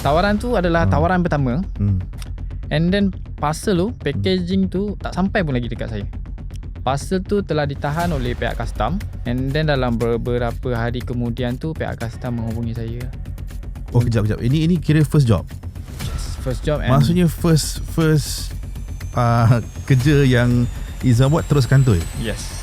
tawaran tu adalah tawaran pertama. Hmm. And then parcel tu, packaging tu tak sampai pun lagi dekat saya. Parcel tu telah ditahan oleh pihak custom. And then dalam beberapa hari kemudian tu pihak custom menghubungi saya. Oh kejap. Ini kira first job. First job. Maksudnya first kerja yang Izam buat terus kantoi. Yes.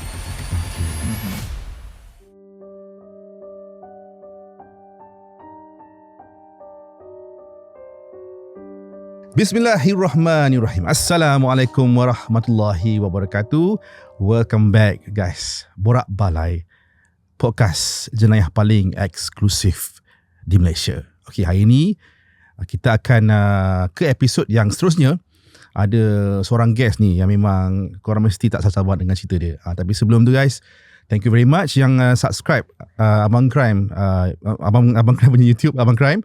Bismillahirrahmanirrahim. Assalamualaikum warahmatullahi wabarakatuh. Welcome back guys. Borak Balai, podcast jenayah paling eksklusif di Malaysia. Okey, hari ini kita akan ke episod yang seterusnya. Ada seorang guest ni yang memang korang mesti tak sabar dengan cerita dia. Tapi sebelum tu guys, thank you very much yang subscribe Abang Crime, Abang Crime punya YouTube, Abang Crime.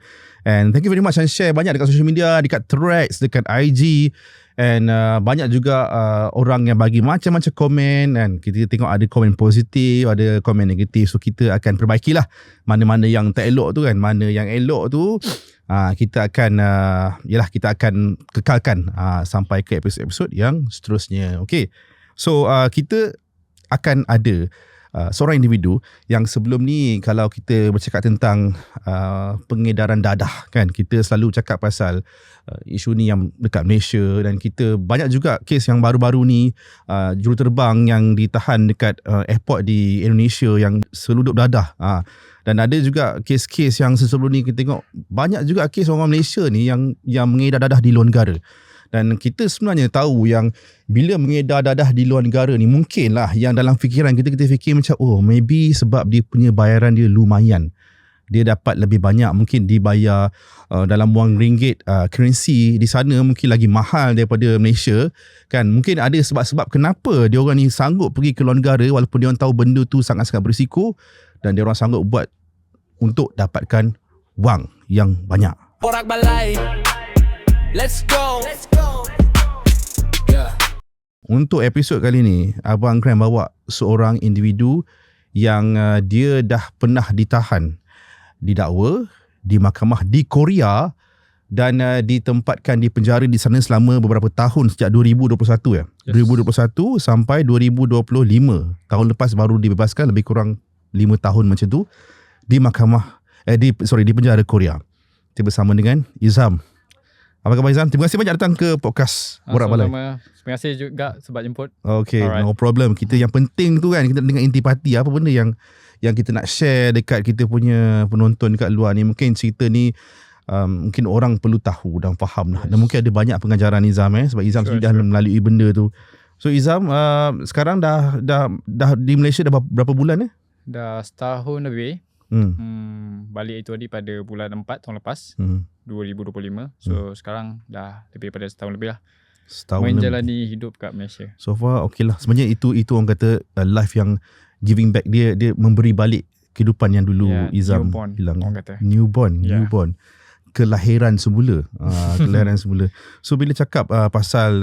And thank you very much and share banyak dekat social media, dekat Threads, dekat IG. And banyak juga orang yang bagi macam-macam komen. And kita tengok ada komen positif, ada komen negatif. So kita akan perbaikilah mana-mana yang tak elok tu kan. Mana yang elok tu kita akan kita akan kekalkan sampai ke episod-episod yang seterusnya. Okay. So kita akan ada seorang individu yang sebelum ni kalau kita bercakap tentang pengedaran dadah kan, kita selalu cakap pasal isu ni yang dekat Malaysia, dan kita banyak juga kes yang baru-baru ni juruterbang yang ditahan dekat airport di Indonesia yang selundup dadah. Dan ada juga kes-kes yang sebelum ni kita tengok banyak juga kes orang Malaysia ni yang mengedar dadah di luar negara. Dan kita sebenarnya tahu yang bila mengedar dadah di luar negara ni, mungkinlah yang dalam fikiran kita fikir macam maybe sebab dia punya bayaran dia lumayan, dia dapat lebih banyak, mungkin dibayar dalam wang ringgit, currency di sana mungkin lagi mahal daripada Malaysia kan. Mungkin ada sebab-sebab kenapa dia orang ni sanggup pergi ke luar negara walaupun dia orang tahu benda tu sangat-sangat berisiko, dan dia orang sanggup buat untuk dapatkan wang yang banyak. Borak Balai, let's go. Untuk episod kali ni, Abang Crime bawa seorang individu yang dia dah pernah ditahan, didakwa di mahkamah di Korea, dan ditempatkan di penjara di sana selama beberapa tahun sejak 2021 ya. Yes. 2021 sampai 2025. Tahun lepas baru dibebaskan, lebih kurang 5 tahun macam tu di mahkamah di penjara Korea. Kita bersama dengan Izam. Apa khabar Izam? Terima kasih banyak datang ke podcast Borak Balai. Terima kasih juga sebab jemput. Okay, alright. No problem. Kita yang penting tu kan, kita dengan intipati apa benda yang kita nak share dekat kita punya penonton dekat luar ni. Mungkin cerita ni mungkin orang perlu tahu dan faham lah. Dan mungkin ada banyak pengajaran Izam sebab Izam sudah melalui benda tu. So Izam sekarang dah di Malaysia dah berapa bulan Dah setahun lebih. Balik itu tadi pada bulan 4 tahun lepas, 2025. So sekarang dah lebih pada setahun lebih lah menjalani hidup kat Malaysia. So far okay lah. Sebenarnya itu orang kata life yang giving back, dia memberi balik kehidupan yang dulu Izam bilang. Newborn. Kelahiran semula. Kelahiran semula. So bila cakap pasal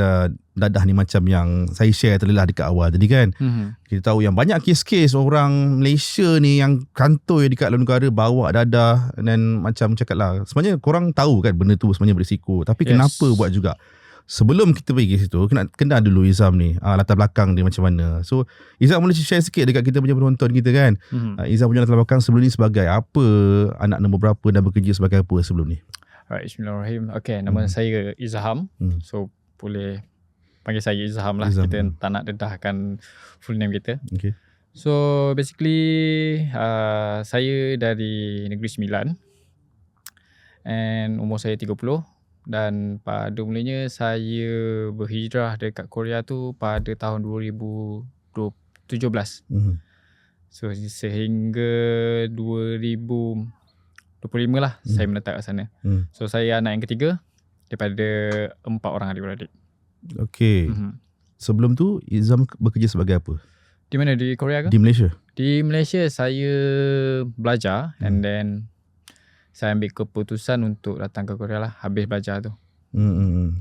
dadah ni macam yang saya share tadi lah dekat awal tadi kan, kita tahu yang banyak kes-kes orang Malaysia ni yang kantoi dekat luar negara bawa dadah, dan macam cakap lah, sebenarnya korang tahu kan benda tu sebenarnya berisiko, tapi kenapa buat juga. Sebelum kita pergi ke situ, kena dulu Izam ni latar belakang dia macam mana. So Izam boleh share sikit dekat kita punya penonton kita kan. Izam punya latar belakang sebelum ni sebagai apa, anak nombor berapa, dan bekerja sebagai apa sebelum ni. Alright, bismillahirrahmanirrahim. Okay, nama saya Izham. So boleh panggil saya Izham lah. Izham. Kita tak nak dedahkan full name kita. Okay. So basically saya dari Negeri Sembilan, and umur saya 30. Dan pada mulanya saya berhijrah dekat Korea tu pada tahun 2017. So sehingga 2025 lah saya menetap kat sana. So saya anak yang ketiga daripada 4 orang adik-beradik. Okay. Sebelum tu Izam bekerja sebagai apa? Di mana? Di Korea ke? Di Malaysia. Di Malaysia saya belajar, and then saya ambil keputusan untuk datang ke Korea lah habis belajar tu.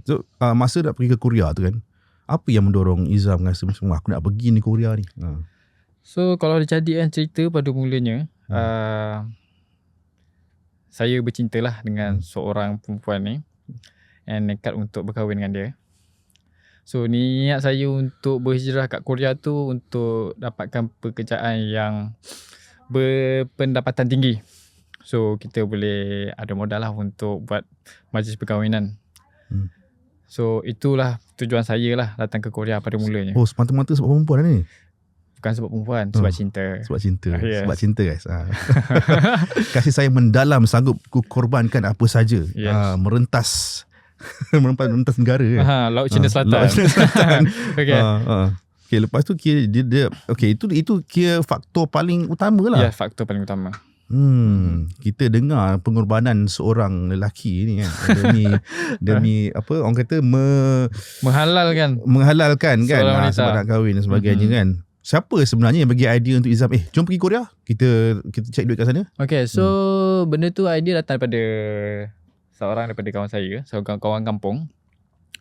So masa nak pergi ke Korea tu kan, apa yang mendorong Izam rasa macam aku nak pergi ni Korea ni? So kalau dijadikan cerita pada mulanya, saya bercinta lah dengan seorang perempuan ni and nekat untuk berkahwin dengan dia. So niat saya untuk berhijrah kat Korea tu untuk dapatkan pekerjaan yang berpendapatan tinggi. So kita boleh ada modal lah untuk buat majlis perkahwinan. So itulah tujuan saya lah datang ke Korea pada mulanya. Oh, semata-mata sebab perempuan ni? Bukan sebab perempuan, sebab cinta. Sebab cinta. Yes. Sebab cinta guys. Kasih sayang mendalam sanggup korbankan apa saja. Yes. Merentas merentas negara. Laut Cina Selatan. Laut Cina Selatan. Okay. Okay, lepas tu kira dia okay, itu kira faktor paling utama lah. Ya, faktor paling utama. Kita dengar pengorbanan seorang lelaki ni kan demi apa orang kata menghalalkan kan sebab nak kahwin dan sebagainya kan. Siapa sebenarnya yang bagi idea untuk Izam jom pergi Korea, kita cek duit kat sana? Okay, so benda tu idea datang daripada seorang daripada kawan saya, seorang kawan kampung.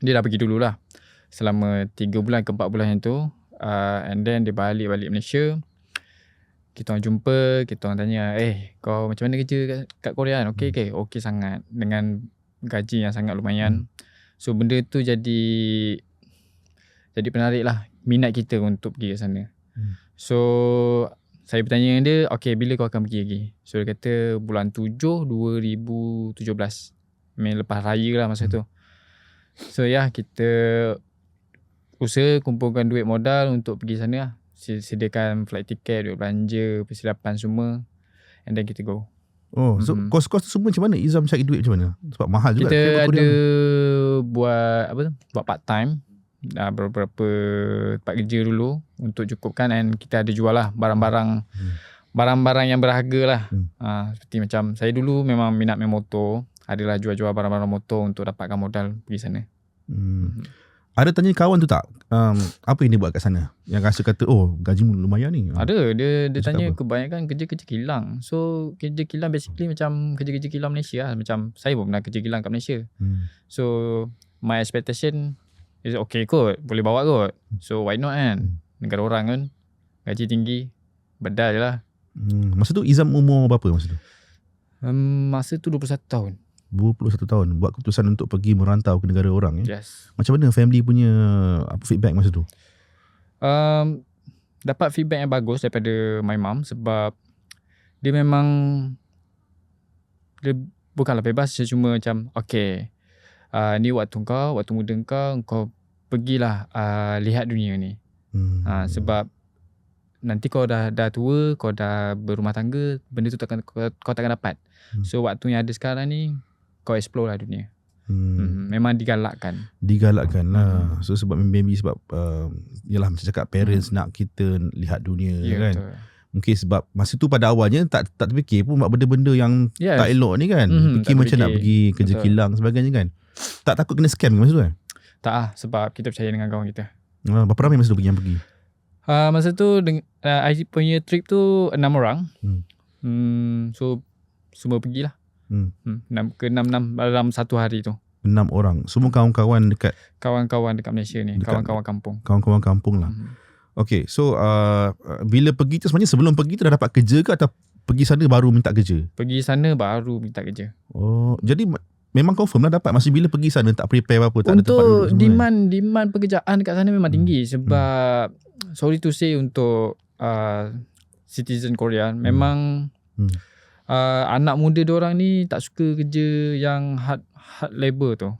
Dia dah pergi dululah selama 3 bulan ke 4 bulan yang tu, and then dia balik Malaysia. Kita orang jumpa, kita orang tanya, kau macam mana kerja kat Korea kan? Okay sangat, dengan gaji yang sangat lumayan. So benda tu jadi penarik lah minat kita untuk pergi ke sana. So saya bertanya dengan dia, okay, bila kau akan pergi lagi? So dia kata bulan 7 2017, lepas raya lah masa tu. So kita usaha kumpulkan duit modal untuk pergi sana lah. Sediakan flight ticket, duit belanja, persilapan semua, and then kita go. Oh, so kos-kos tu semua macam mana? Izam cari duit macam mana? Sebab mahal juga. Kita ada buat part time beberapa tempat kerja dulu untuk cukupkan, and kita ada jual lah barang-barang yang berharga lah. Seperti macam saya dulu memang minat main motor, adalah jual-jual barang-barang motor untuk dapatkan modal pergi sana. Ada tanya kawan tu tak? Apa yang dia buat kat sana? Yang rasa kata, gaji lumayan ni. Ada. Dia tanya apa? kebanyakan kerja-kerja kilang. So kerja kilang basically macam kerja-kerja kilang Malaysia lah. Macam saya pun pernah kerja kilang kat Malaysia. So my expectation is okay kot, boleh bawa kot. So why not kan? Negara orang kan, gaji tinggi, bedal je lah. Masa tu Izam umur berapa masa tu? Masa tu 21 tahun. 21 tahun buat keputusan untuk pergi merantau ke negara orang. Yes. Macam mana family punya feedback masa tu? Dapat feedback yang bagus daripada my mom, sebab dia memang dia bukanlah bebas, dia cuma macam okay, ni waktu muda kau pergilah lihat dunia ni. Sebab nanti kau dah tua, kau dah berumah tangga, benda tu kau takkan dapat. So waktu yang ada sekarang ni, kau explore lah dunia. Memang digalakkan lah. So sebab maybe sebab yalah macam cakap parents nak kita lihat dunia kan. Betul. Mungkin sebab masa tu pada awalnya tak terfikir pun buat benda-benda yang tak elok ni kan. Fikir macam nak pergi kerja kilang sebagainya kan. Tak takut kena scam ke masa tu kan? Tak lah, sebab kita percaya dengan kawan kita. Berapa ramai masa tu yang pergi? Masa tu I punya trip tu 6 orang. So semua pergilah. 6 dalam satu hari tu. 6 orang. Semua kawan-kawan dekat Malaysia ni, kawan-kawan kampung. Kawan-kawan kampung lah. Okay, so bila pergi tu sebenarnya sebelum pergi tu dah dapat kerja ke atau pergi sana baru minta kerja? Pergi sana baru minta kerja. Oh, jadi memang confirm lah dapat. Masih bila pergi sana tak prepare apa-apa, tak untuk ada tempat duduk semua. Demand pekerjaan dekat sana memang tinggi sebab sorry to say untuk citizen Korea memang anak muda diorang ni tak suka kerja yang hard labor tu.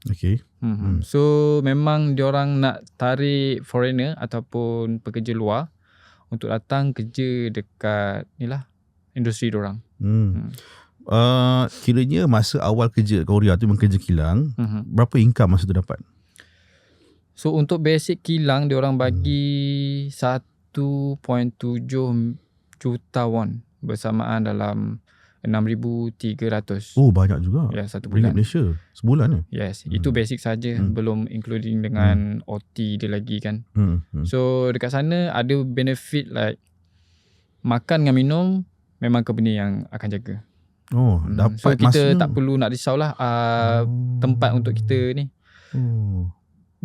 Okay. So memang diorang nak tarik foreigner ataupun pekerja luar untuk datang kerja dekat inilah industri diorang. Kiranya masa awal kerja Korea tu memang kerja kilang, berapa income masa tu dapat? So untuk basic kilang diorang bagi 1.7 juta won bersamaan dalam 6,300. Oh, banyak juga. Ya, satu bulan. Malaysia sebulan ya? Yes, itu basic saja, belum including dengan OT dia lagi kan. So dekat sana ada benefit like makan dengan minum, memang company yang akan jaga. Oh, dapat. So kita tak perlu nak risaulah tempat untuk kita ni.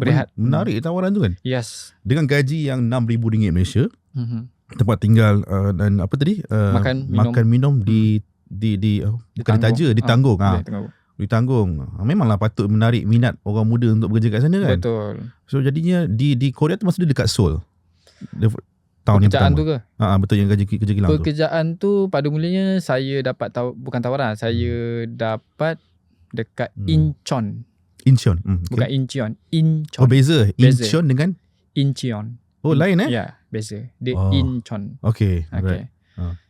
Berehat. Menarik tawaran tu kan? Yes. Dengan gaji yang RM6,000 Malaysia, tempat tinggal dan apa tadi? Makan minum di bukan ditaja, ditanggung. Ditanggung. Memanglah patut menarik minat orang muda untuk bekerja kat sana kan. Betul. So jadinya di Korea tu masa dia dekat Seoul. Tahun pekerjaan yang tu ke? Betul, yang kerja kilang tu. Pekerjaan tu pada mulanya saya dapat bukan tawaran, saya dapat dekat Incheon. Incheon. Bukan Incheon, Incheon. Oh, beza. Incheon dengan Incheon. Oh, lain Ya, beza. Dia Incheon. Okay. Okay.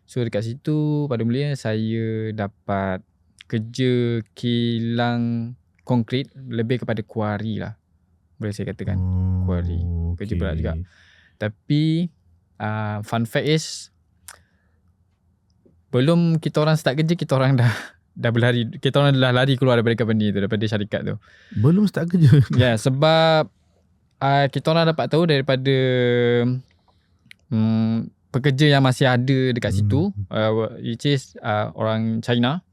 So dekat situ pada mulanya saya dapat kerja kilang konkrit, lebih kepada kuari lah. Boleh saya katakan. Kuari. Kerja berat juga. Tapi fun fact is, belum kita orang start kerja, kita orang dah berlari. Kita orang dah lari keluar daripada company tu, daripada syarikat tu. Belum start kerja? Ya, sebab kita orang dapat tahu daripada pekerja yang masih ada dekat situ, which is orang China.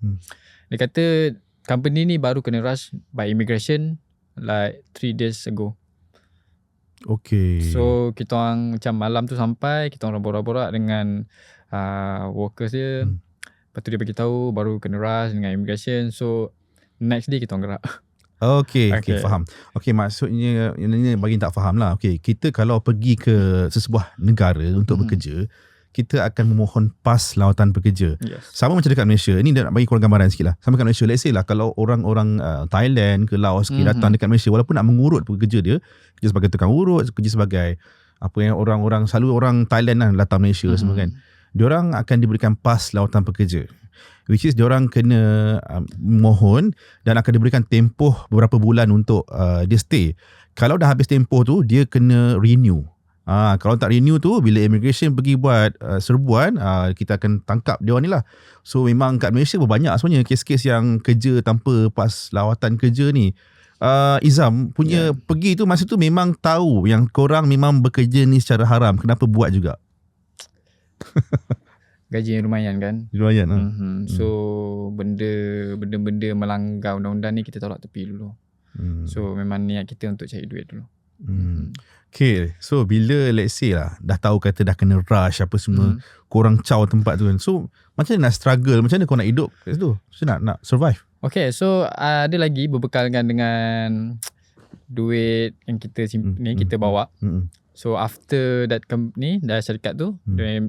Dia kata company ni baru kena rush by immigration like 3 days ago. Okay. So kita orang macam malam tu sampai, kita orang borak-borak dengan workers dia. Lepas tu dia beritahu baru kena rush dengan immigration. So next day kita orang gerak. Okay, faham. Okay, maksudnya ini bagi tak faham lah. Okay, kita kalau pergi ke sesebuah negara untuk bekerja, kita akan memohon pas lawatan pekerja. Yes. Sama macam dekat Malaysia. Ini nak bagi korang gambaran sikit lah. Sama dekat Malaysia. Let's say lah, kalau orang-orang Thailand ke Laos ke datang dekat Malaysia, walaupun nak mengurut pekerja dia, kerja sebagai tukang urut, kerja sebagai apa yang orang-orang, selalu orang Thailand lah datang Malaysia semua kan. Diorang akan diberikan pas lawatan pekerja. Which is diorang kena mohon dan akan diberikan tempoh beberapa bulan untuk dia stay. Kalau dah habis tempoh tu, dia kena renew. Kalau tak renew tu, bila immigration pergi buat serbuan, kita akan tangkap dia orang ni lah. So memang kat Malaysia banyak sebenarnya kes-kes yang kerja tanpa pas lawatan kerja ni. Izam punya pergi tu masa tu memang tahu yang korang memang bekerja ni secara haram. Kenapa buat juga? Gaji yang lumayan kan. Lumayan lah. So benda-benda melanggar undang-undang ni kita tolak tepi dulu. So memang niat kita untuk cari duit dulu. Okay, so bila let's say lah dah tahu kata dah kena rush apa semua, korang caw tempat tu kan. So macam mana nak struggle, macam mana kau nak hidup kat situ? So nak survive. Okay, so ada lagi berbekalkan dengan duit yang kita ni kita bawa. So after that company, dari syarikat tu,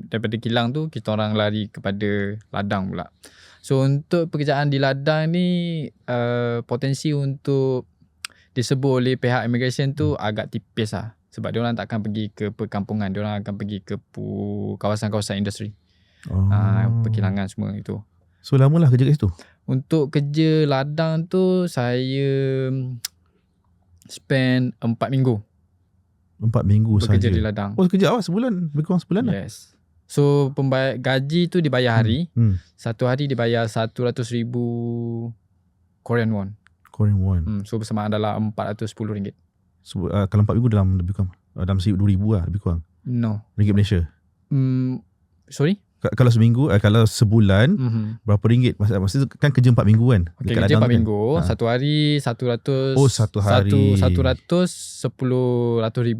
daripada kilang tu, kita orang lari kepada ladang pula. So untuk pekerjaan di ladang ni, potensi untuk disebut oleh pihak immigration tu agak tipis lah. Sebab diorang tak akan pergi ke perkampungan, diorang akan pergi ke kawasan-kawasan industri. Perkilangan semua itu. So lamalah kerja kat situ? Untuk kerja ladang tu, saya spend 4 minggu. 4 minggu saja. Bekerja di ladang. Oh, kerja awak sebulan, lebih kurang sebulan lah. Yes. So gaji tu dibayar hari. Satu hari dibayar 100,000 Korean won. Korean won. So bersamaan dalam RM410. Kalau 4 minggu dalam lebih kurang dalam 2,000 lah lebih kurang. No. Ringgit Malaysia. Sorry? Kalau seminggu, kalau sebulan berapa ringgit? Maksudnya kan kerja 4 minggu kan? Okay, kerja 4 minggu. Satu hari 100. Oh, satu hari 110,000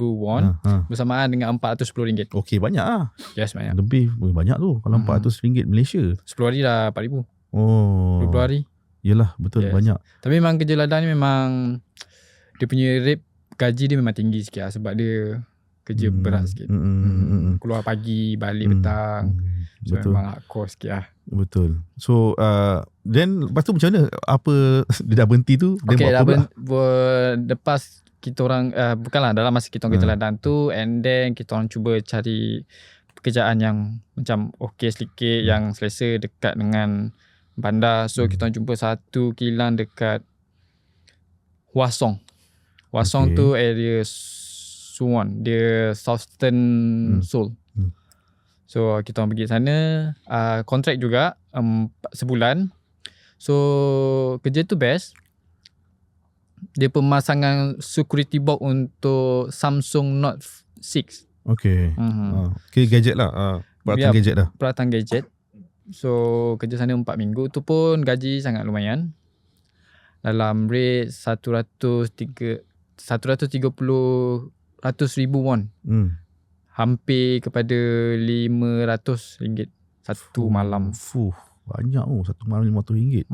won bersamaan dengan RM410. Okey, banyak lah. Yes, banyak. Lebih banyak tu kalau RM400 Malaysia. 10 hari dah 4,000. Oh. 20 hari. Yelah, betul, banyak. Tapi memang kerja ladang ni memang dia punya rate gaji dia memang tinggi sikit lah, sebab dia kerja berat sikit. Keluar pagi, balik petang. So betul. Memang hardcore sikit lah. Betul. So then lepas tu macam mana? Apa dia dah berhenti tu? Okay, dah lepas kita orang bukanlah dalam masa kita orang kerja ladang tu, and then kita orang cuba cari pekerjaan yang macam okey sedikit, yang selesa dekat dengan bandar. So kita orang jumpa satu kilang dekat Hwasong. Hwasong tu area Suwon, dia Southern Seoul. So kita orang pergi sana, kontrak juga sebulan. So kerja tu best. Dia pemasangan security box untuk Samsung Note 6. Okay. Okay, gadget lah. Peralatan gadget dah. Peralatan gadget. So kerja sana 4 minggu tu pun gaji sangat lumayan. Dalam rate 130,000 won. Hampir kepada RM500 satu malam. Banyak satu malam RM500.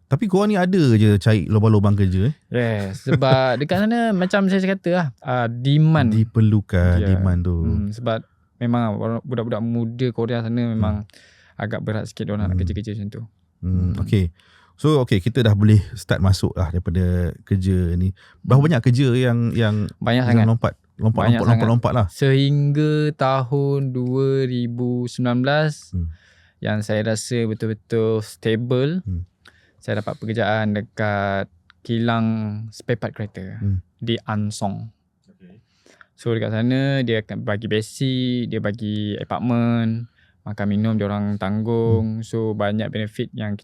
Tapi korang ni ada je cari lubang-lubang kerja Yes, sebab dekat sana macam saya kata lah, demand diperlukan, demand tu. Sebab memang budak-budak muda Korea sana memang agak berat sikit diorang nak kerja-kerja macam tu. Okay. So kita dah boleh start masuk lah daripada kerja ni. Berapa banyak kerja yang banyak sangat lompat lah. Sehingga tahun 2019 yang saya rasa betul-betul stable. Saya dapat pekerjaan dekat kilang spare part kereta di Ansong. So dekat sana dia akan bagi basic, dia bagi apartment, makan minum dia orang tanggung. So banyak benefit yang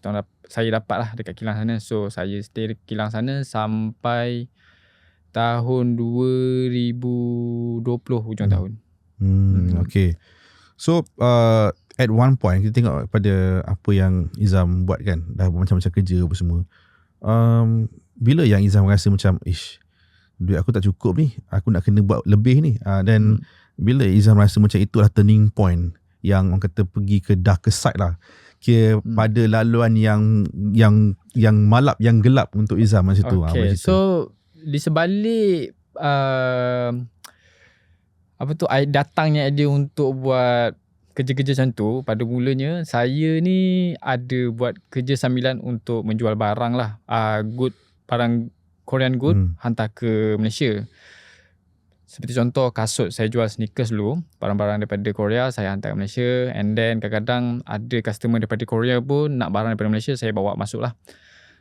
saya dapat lah dekat kilang sana. So saya stay di kilang sana sampai tahun 2020 hujung tahun. Okay. So at one point kita tengok pada apa yang Izam buat kan, dah macam-macam kerja apa semua. Bila yang Izam rasa macam duit aku tak cukup ni, aku nak kena buat lebih ni, dan bila Izam rasa macam itulah turning point yang orang kata pergi ke darker side lah, kira pada laluan yang malap, yang gelap untuk Izam masa tu. Okay, so di sebalik datangnya idea untuk buat kerja-kerja macam tu, pada mulanya saya ni ada buat kerja sambilan untuk menjual barang lah, barang Korean good, hantar ke Malaysia. Seperti contoh kasut, saya jual sneakers dulu, barang-barang daripada Korea saya hantar ke Malaysia, and then kadang-kadang ada customer daripada Korea pun nak barang daripada Malaysia, saya bawa masuk lah.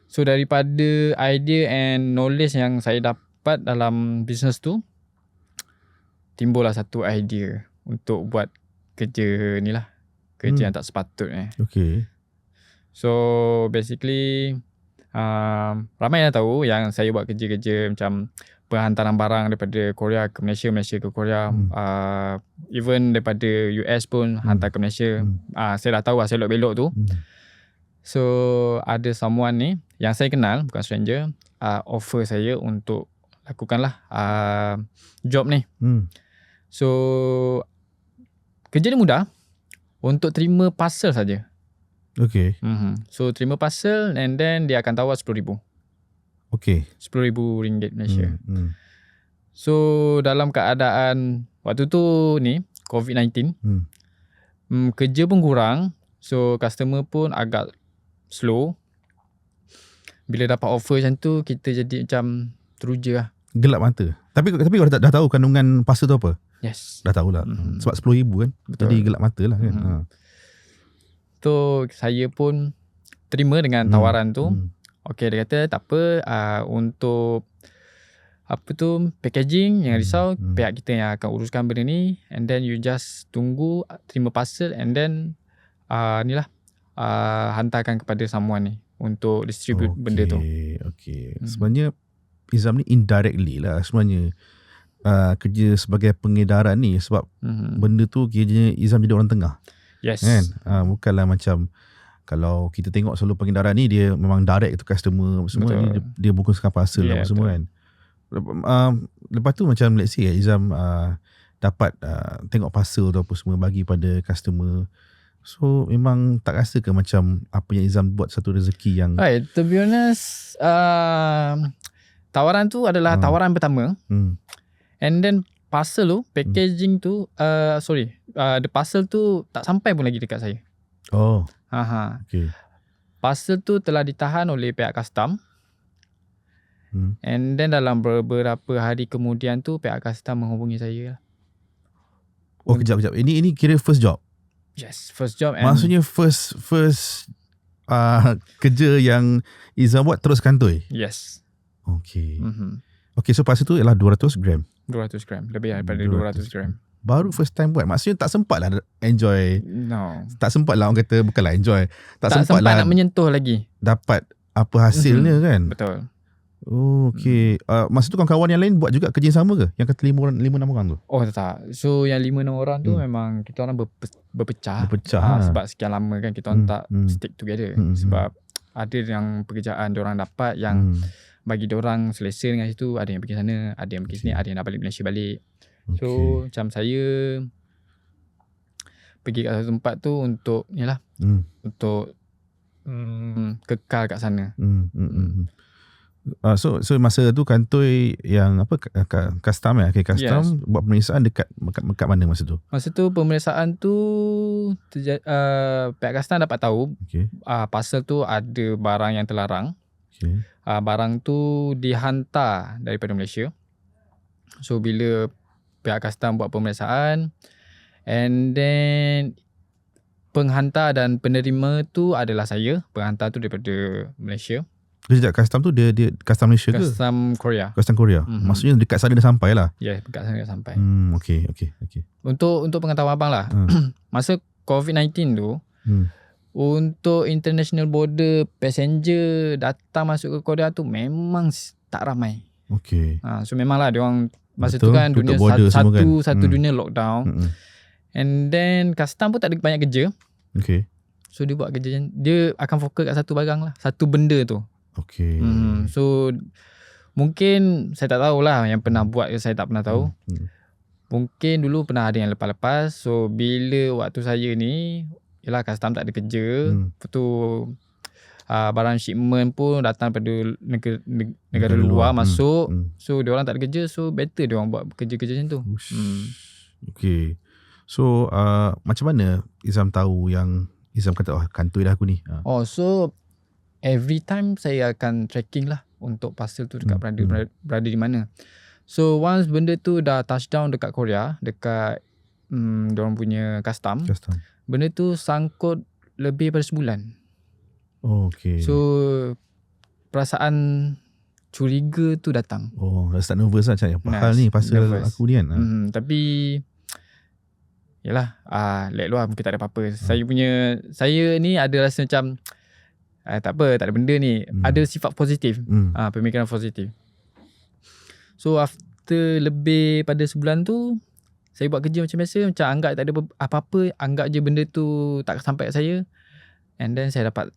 So daripada idea and knowledge yang saya dapat dalam business tu, timbullah satu idea untuk buat kerja ni lah, kerja yang tak sepatutnya. Okay. So basically ramai yang tahu yang saya buat kerja-kerja macam penghantaran barang daripada Korea ke Malaysia, Malaysia ke Korea, even daripada US pun hantar ke Malaysia. Saya dah tahu lah selok-belok tu. So ada someone ni yang saya kenal, bukan stranger, offer saya untuk lakukanlah job ni. So kerja ni mudah, untuk terima parcel saja. Okay. So terima parcel and then dia akan tawar RM10,000. Okay. RM10,000 Malaysia. So dalam keadaan waktu tu ni COVID-19, kerja pun kurang, so customer pun agak slow. Bila dapat offer macam tu, kita jadi macam teruja lah. Gelap mata. Tapi kau dah tahu kandungan parcel tu apa? Yes. Dah tahulah. Sebab RM10,000 kan. Betul. Jadi gelap mata lah kan. So saya pun terima dengan tawaran tu. Okay, dia kata tak apa, untuk packaging, jangan risau, pihak kita yang akan uruskan benda ni, and then you just tunggu terima parcel and then hantarkan kepada someone ni untuk distribute benda tu. Okay. Sebenarnya Izam ni indirectly lah sebenarnya kerja sebagai pengedaran ni, sebab benda tu kiranya Izam jadi orang tengah. Yes. Kan? Bukanlah macam kalau kita tengok selalu pengedaran ni dia memang direct to customer semua, ni dia bungkuskan parcel apa semua kan. Lepas tu macam let's say Izam dapat tengok parcel tu apa semua, bagi pada customer. So memang tak rasa ke macam apa yang Izam buat satu rezeki yang to be honest, tawaran tu adalah tawaran pertama. And then parcel tu, packaging tu, the parcel tu tak sampai pun lagi dekat saya. Okay. Parcel tu telah ditahan oleh pihak custom. And then dalam beberapa hari kemudian tu pihak custom menghubungi saya. Kejap. Ini kira first job? Yes, first job. Maksudnya first kerja yang Izam buat terus kantoi? Yes. Okay. Okay, so parcel tu ialah 200 gram? 200 gram, lebih daripada 200 gram. Baru first time buat. Maksudnya tak sempat lah enjoy. No. Tak sempat lah, orang kata bukanlah enjoy. Tak sempat lah nak menyentuh lagi. Dapat apa hasilnya kan? Betul. Okay. Masa tu kawan-kawan yang lain buat juga kerja yang sama ke? Yang kata 5-6 orang tu? Tak. So yang 5-6 orang tu memang kita orang berpecah. Sebab sekian lama kan kita orang tak stick together. Sebab ada yang pekerjaan diorang dapat yang bagi diorang selesa dengan situ. Ada yang pergi sana, ada yang pergi sini, ada yang nak balik Malaysia balik. So macam saya pergi kat satu tempat tu untuk yalah, untuk kekal kat sana. So masa tu kantoi yang apa custom custom buat pemeriksaan dekat mana masa tu? Masa tu pemeriksaan tu pihak custom dapat tahu parcel tu ada barang yang terlarang. Barang tu dihantar daripada Malaysia. So bila pihak custom buat pemeriksaan, and then penghantar dan penerima tu adalah saya. Penghantar tu daripada Malaysia. Kejap, custom tu dia custom Malaysia ke? Custom Korea. Custom Korea. Maksudnya dekat sana dah sampai lah. Ya, dekat sana dah sampai. Okay. Untuk pengetahuan abang lah. Masa COVID-19 tu, untuk international border passenger datang masuk ke Korea tu memang tak ramai. Okay. So memanglah dia orang masa tu kan dunia satu dunia lockdown. And then custom pun tak ada banyak kerja. Okay. So dia buat kerja, dia akan fokus kat satu barang lah, satu benda tu. Okay. So mungkin saya tak tahulah yang pernah buat ke, saya tak pernah tahu. Mungkin dulu pernah ada yang lepas-lepas. So bila waktu saya ni, yelah custom tak ada kerja. Lepas tu barang shipment pun datang pada negara luar masuk. So diorang tak ada kerja, so better diorang buat kerja-kerja macam tu. Okay. So macam mana Izam tahu yang Izam kata kantoi dah aku ni? So every time saya akan tracking lah untuk parcel tu dekat berada di mana. So once benda tu dah touchdown dekat Korea, dekat diorang punya custom, benda tu sangkut lebih daripada sebulan. Okay. So perasaan curiga tu datang. Dah start nervous lah macam apa hal ni pasal nervous. Aku ni kan. Tapi yalah, let luar mungkin tak ada apa-apa. Saya ni ada rasa macam tak apa, tak ada benda ni. Ada sifat positif. Pemikiran positif. So after lebih pada sebulan tu, saya buat kerja macam biasa, macam anggap tak ada apa-apa, anggap je benda tu tak sampai kat saya. And then saya dapat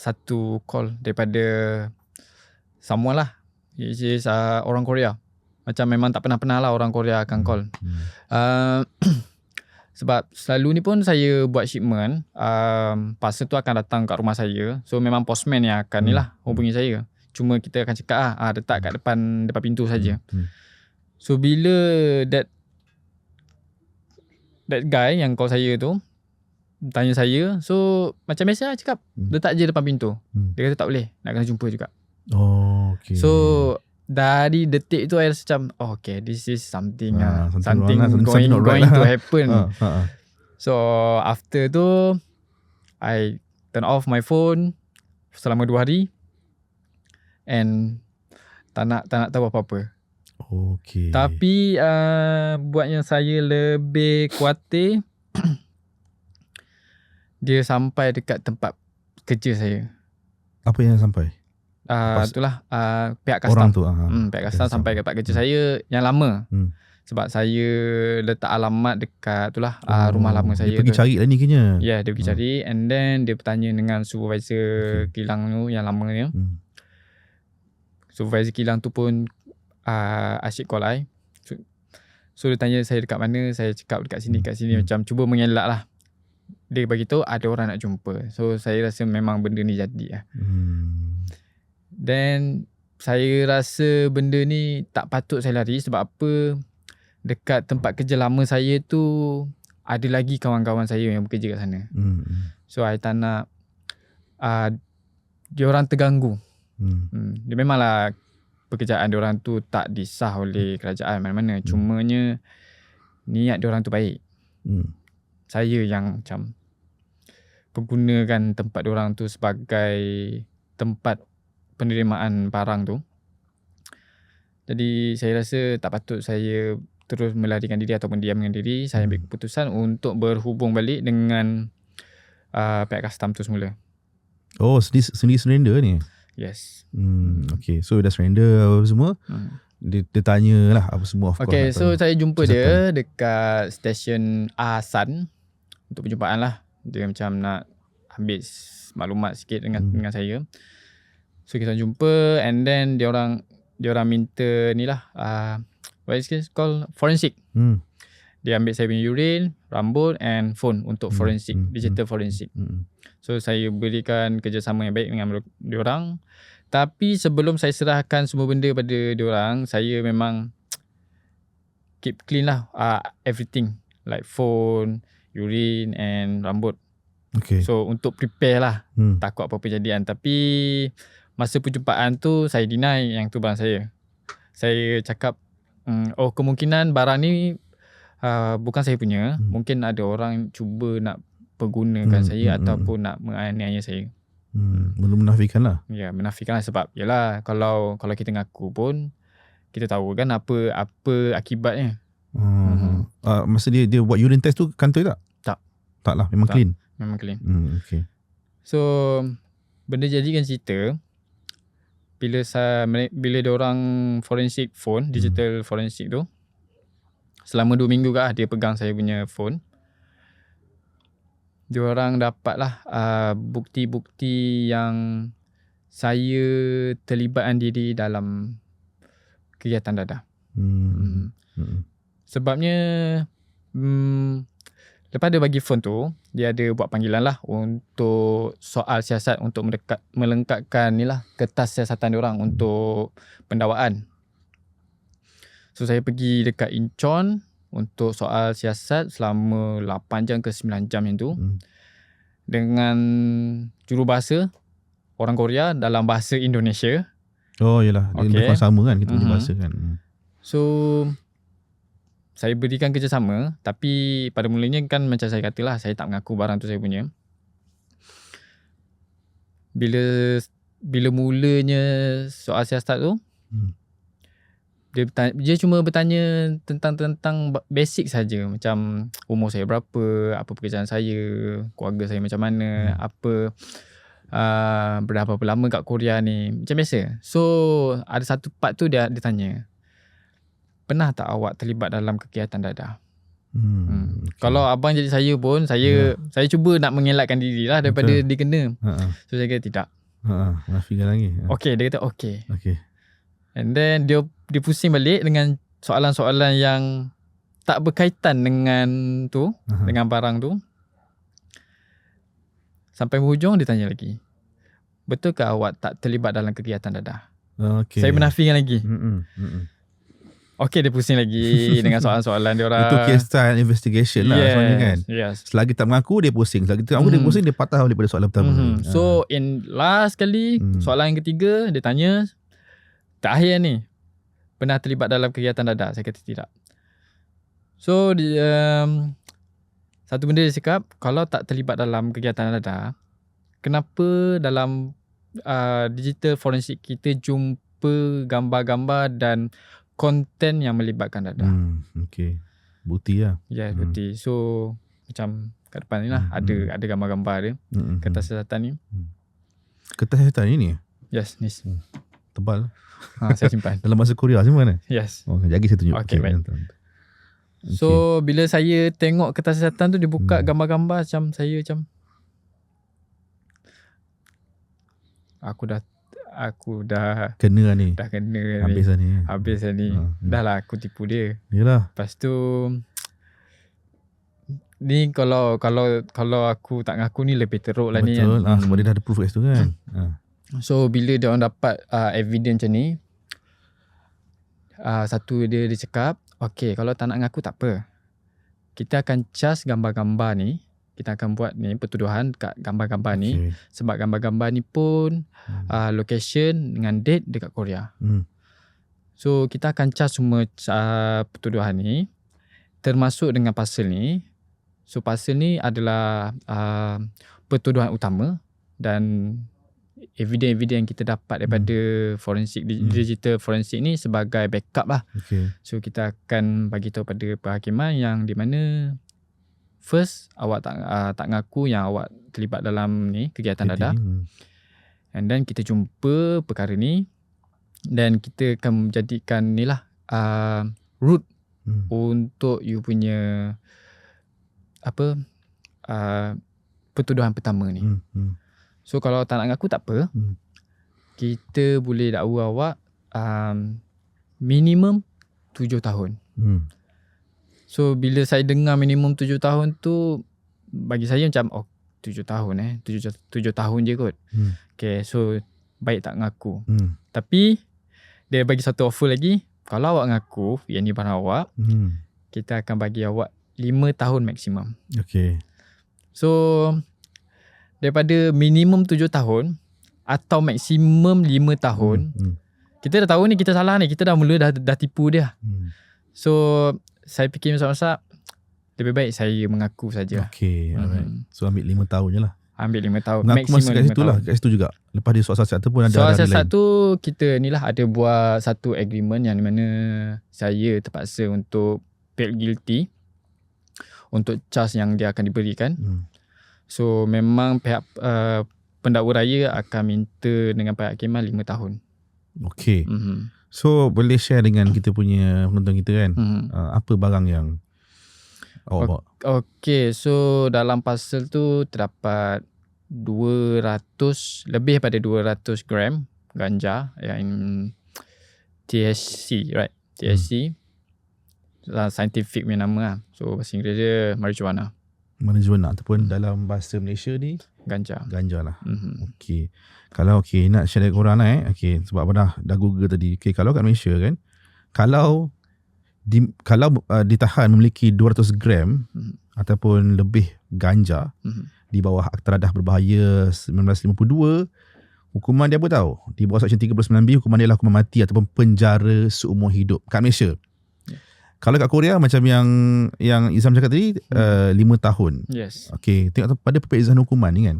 satu call daripada someone lah, which is orang Korea. Macam memang tak pernah lah orang Korea akan call. Sebab selalu ni pun saya buat shipment, parcel tu akan datang kat rumah saya. So memang postman yang akan ni lah hubungi saya. Cuma kita akan cakap letak kat depan pintu saja. So bila that guy yang call saya tu tanya saya, so macam biasa lah cakap, letak je depan pintu. Dia kata tak boleh, nak kena jumpa juga. Okay. So dari detik tu I rasa macam okay, this is something going to happen. So after tu I turn off my phone selama 2 hari and tak nak tahu apa-apa. Okay. Tapi buat yang saya lebih khawatir dia sampai dekat tempat kerja saya. Apa yang sampai? Itulah pihak custom. Orang tu pihak custom sampai ke tempat kerja saya yang lama. Sebab saya letak alamat dekat itulah rumah lama saya. Dia pergi cari lah ni kena. Ya, dia pergi cari and then dia bertanya dengan supervisor kilang tu yang lama ni. Supervisor kilang tu pun asyik call I. So dia tanya saya dekat mana, saya cakap dekat sini, macam cuba mengelak lah. Dia beritahu ada orang nak jumpa. So saya rasa memang benda ni jadi lah. Then saya rasa benda ni tak patut saya lari. Sebab apa, dekat tempat kerja lama saya tu ada lagi kawan-kawan saya yang bekerja kat sana. So I tak nak diorang terganggu. Dia memanglah pekerjaan diorang tu tak disah oleh kerajaan mana-mana. Cumanya niat diorang tu baik. Saya yang macam pergunakan tempat diorang tu sebagai tempat penerimaan barang tu. Jadi saya rasa tak patut saya terus melarikan diri ataupun diamkan diri. Saya ambil keputusan untuk berhubung balik dengan pihak custom tu semula. Sendiri surrender ni? Yes. Okay, so dah surrender apa semua. Dia tanya lah apa semua. Okay, so saya jumpa dia dekat stesen Asan untuk perjumpaan lah. Dia macam nak ambil maklumat sikit dengan saya. So kita jumpa and then dia orang minta ni lah what is it called, forensic. Dia ambil saya punya urine, rambut and phone untuk forensik, digital forensik. So saya berikan kerjasama yang baik dengan diorang. Tapi sebelum saya serahkan semua benda pada diorang, saya memang keep clean lah, everything like phone, urine and rambut. Okay. So untuk prepare lah, takut apa-apa kejadian. Tapi masa perjumpaan tu saya deny yang tu barang saya. Saya cakap kemungkinan barang ni bukan saya punya. Mungkin ada orang cuba nak pergunakan saya ataupun nak menganiaya saya. Belum menafikan lah. Ya, menafikan lah sebab yalah, kalau kita ngaku pun kita tahu kan apa akibatnya. Masa dia buat urine test tu kantoi tak? Tak lah, memang clean. Memang clean. Okay. So benda jadikan cerita bila diorang forensik phone, digital forensik tu, selama 2 minggu dia pegang saya punya phone. Diorang dapatlah bukti-bukti yang saya terlibatkan diri dalam kegiatan dadah. Sebabnya lepas dia bagi phone tu, dia ada buat panggilan lah untuk soal siasat untuk melengkapkan ni lah kertas siasatan diorang untuk pendakwaan. So saya pergi dekat Incheon untuk soal siasat selama 8 jam ke 9 jam yang tu. Dengan jurubahasa orang Korea dalam bahasa Indonesia. Oh yalah, dia sama kan kita punya bahasa kan. So saya berikan kerjasama, tapi pada mulanya kan macam saya katalah, saya tak mengaku barang tu saya punya. Bila mulanya soal siasat tu, dia cuma bertanya tentang basic saja, macam umur saya berapa, apa pekerjaan saya, keluarga saya macam mana, berapa lama kat Korea ni, macam biasa. So ada satu part tu dia tanya, pernah tak awak terlibat dalam kegiatan dadah? Okay. Kalau abang jadi saya pun, saya cuba nak mengelakkan diri lah daripada dikena. So saya kata tidak. Nafikan lagi. Okay, dia kata okay. And then dia pusing balik dengan soalan-soalan yang tak berkaitan dengan tu, dengan barang tu. Sampai hujung dia tanya lagi, betulkah awak tak terlibat dalam kegiatan dadah? Saya menafikan lagi. Okay, dia pusing lagi dengan soalan-soalan dia orang. Itu case style investigation lah sebenarnya kan. Selagi tak mengaku dia pusing, selagi tak mengaku dia pusing, dia patah balik pada soalan pertama. So in last kali, soalan yang ketiga dia tanya, terakhir ni, pernah terlibat dalam kegiatan dadah? Saya kata tidak. So satu benda dia cakap, kalau tak terlibat dalam kegiatan dadah, kenapa dalam digital forensik kita jumpa gambar-gambar dan konten yang melibatkan dadah? Okay, bukti lah. Ya, bukti. So macam kat depan ni lah, ada gambar-gambar dia, kertas siasatan ni. Kertas siasatan ni? Yes, ni. Tebal. Saya simpan. Dalam bahasa Korea simpan? Yes. Lagi saya tunjuk. Okay, baik. So bila saya tengok kertas siasatan tu, dia buka gambar-gambar macam saya macam aku dah kena lah ni. Dah kena habis ni. Habis lah ni. Dah lah aku tipu dia. Yalah. Lepas tu ni kalau aku tak ngaku ni lebih teruk lah. Betul. Ni kan. Sebab dia dah ada proof kat situ kan. So bila dia orang dapat evidence macam ni, satu dia cakap, okay, kalau tak nak ngaku tak apa, kita akan charge gambar-gambar ni, kita akan buat ni pertuduhan kat gambar-gambar ni, sebab gambar-gambar ni pun location dengan date dekat Korea. So kita akan charge semua pertuduhan ni, termasuk dengan pasal ni. So pasal ni adalah pertuduhan utama dan evidence-evidence yang kita dapat daripada forensik, digital forensik ni sebagai backup lah. So kita akan bagi tahu pada perhakiman yang di mana first awak tak ngaku yang awak terlibat dalam ni kegiatan dadah. And then kita jumpa perkara ni dan kita akan menjadikan ni lah root untuk you punya pertuduhan pertama ni. So kalau tak nak ngaku tak apa, kita boleh dakwa awak minimum 7 tahun. So bila saya dengar minimum 7 tahun tu, bagi saya macam 7 tahun 7 tahun je kot. Okay, so baik tak ngaku. Tapi dia bagi satu offer lagi, kalau awak ngaku yang ni barang awak, kita akan bagi awak 5 tahun maksimum. Okay. So daripada minimum 7 tahun atau maksimum 5 tahun, kita dah tahu ni kita salah ni, kita dah mula dah tipu dia. So saya fikir masa-masa lebih baik saya mengaku saja. Okay, alright. So ambil 5 tahun je lah. Ambil 5 tahun. Mengaku masa kat situ lah. Kat situ juga. Lepas dia soal siasat tu pun ada soal hari siasat lain. tu kita ni lah ada buat satu agreement yang mana saya terpaksa untuk plead guilty untuk charge yang dia akan diberikan. So memang pihak pendakwa raya akan minta dengan pihak hakiman 5 tahun. Okay. So boleh share dengan kita punya penonton kita kan, apa barang yang awak bawa? Okay, so dalam parcel tu terdapat 200, lebih pada 200 gram ganja yang THC, right? THC. Scientific punya nama lah. So bahasa Inggeris dia marijuana. Marijuana ataupun dalam bahasa Malaysia ni Ganja lah. Okay. Kalau nak share dengan korang lah okay, sebab dah Google tadi. Okay, kalau kat Malaysia kan, kalau ditahan memiliki 200 gram ataupun lebih ganja di bawah Akta Dadah Berbahaya 1952, hukuman dia apa tahu? Di bawah Seksyen 39B, hukuman dia adalah hukuman mati ataupun penjara seumur hidup kat Malaysia. Kalau kat Korea macam yang Izam cakap tadi 5 tahun. Yes. Okay, tengok pada perbezaan hukuman ni kan.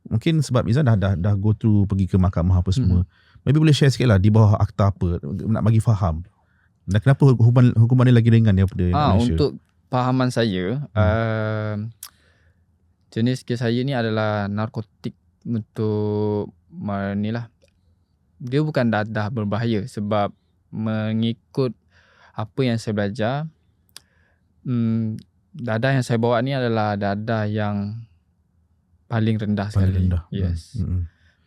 Mungkin sebab Izam dah go through pergi ke mahkamah apa semua. Maybe boleh share sikit lah di bawah akta apa, nak bagi faham. Dan kenapa hukuman ni lagi ringan daripada Malaysia? Untuk pahaman saya, jenis kes saya ni adalah narkotik untuk ni lah. Dia bukan dadah berbahaya sebab mengikut apa yang saya belajar, dadah yang saya bawa ni adalah dadah yang paling rendah sekali. Paling rendah. Yes.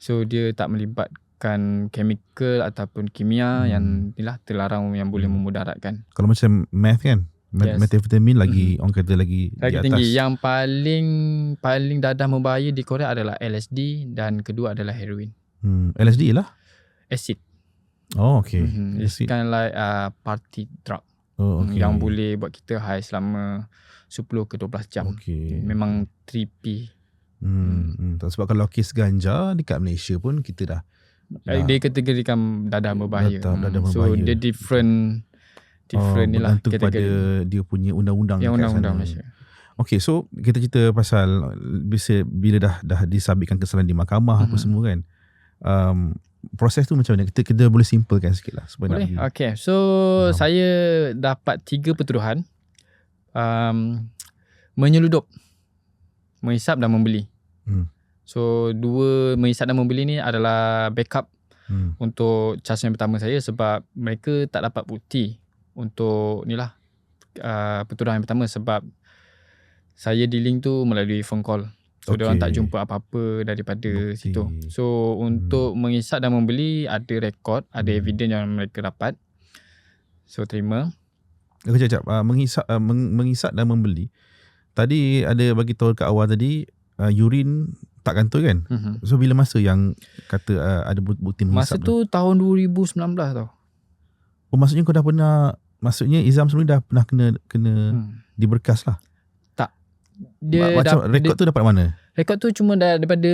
So dia tak melibatkan chemical ataupun kimia yang inilah terlarang yang boleh memudaratkan. Kalau macam meth kan, methamphetamine lagi orang kata lagi di atas. Tinggi. Yang paling dadah membahaya di Korea adalah LSD dan kedua adalah heroin. LSD lah? Acid. Oh, okay. It's kind of like party drug. Oh, okay. Yang boleh buat kita high selama 10 ke 12 jam. Okay. Memang trippy. Sebab kalau kes ganja dekat Malaysia pun kita dah dia kategorikan dadah berbahaya. So dia different ni lah. Bergantung pada dia punya undang-undang. Yang undang-undang Malaysia. Okay, so kita cerita pasal bila dah disabitkan kesalahan di mahkamah apa semua kan. Proses tu macam mana? Kita boleh simplekan sikit lah. Boleh. Okay, so saya dapat 3 pertuduhan. Menyeludup, menghisap dan membeli. So 2 menghisap dan membeli ni adalah backup untuk charge yang pertama saya sebab mereka tak dapat bukti untuk ni lah pertuduhan yang pertama sebab saya dealing tu melalui phone call. So diorang tak jumpa apa-apa daripada situ. So untuk menghisap dan membeli ada rekod, ada evidence yang mereka dapat. So terima. Aku cakap menghisap dan membeli. Tadi ada bagi tahu kat awal tadi urine tak kantoi kan? So bila masa yang kata ada bukti menghisap? Masa tu tahun 2019 tau. Oh, maksudnya kau dah pernah, maksudnya Izam sebelum ni dah pernah kena diberkas lah? Tak. Dia macam rekod tu dapat mana? Rekod tu cuma daripada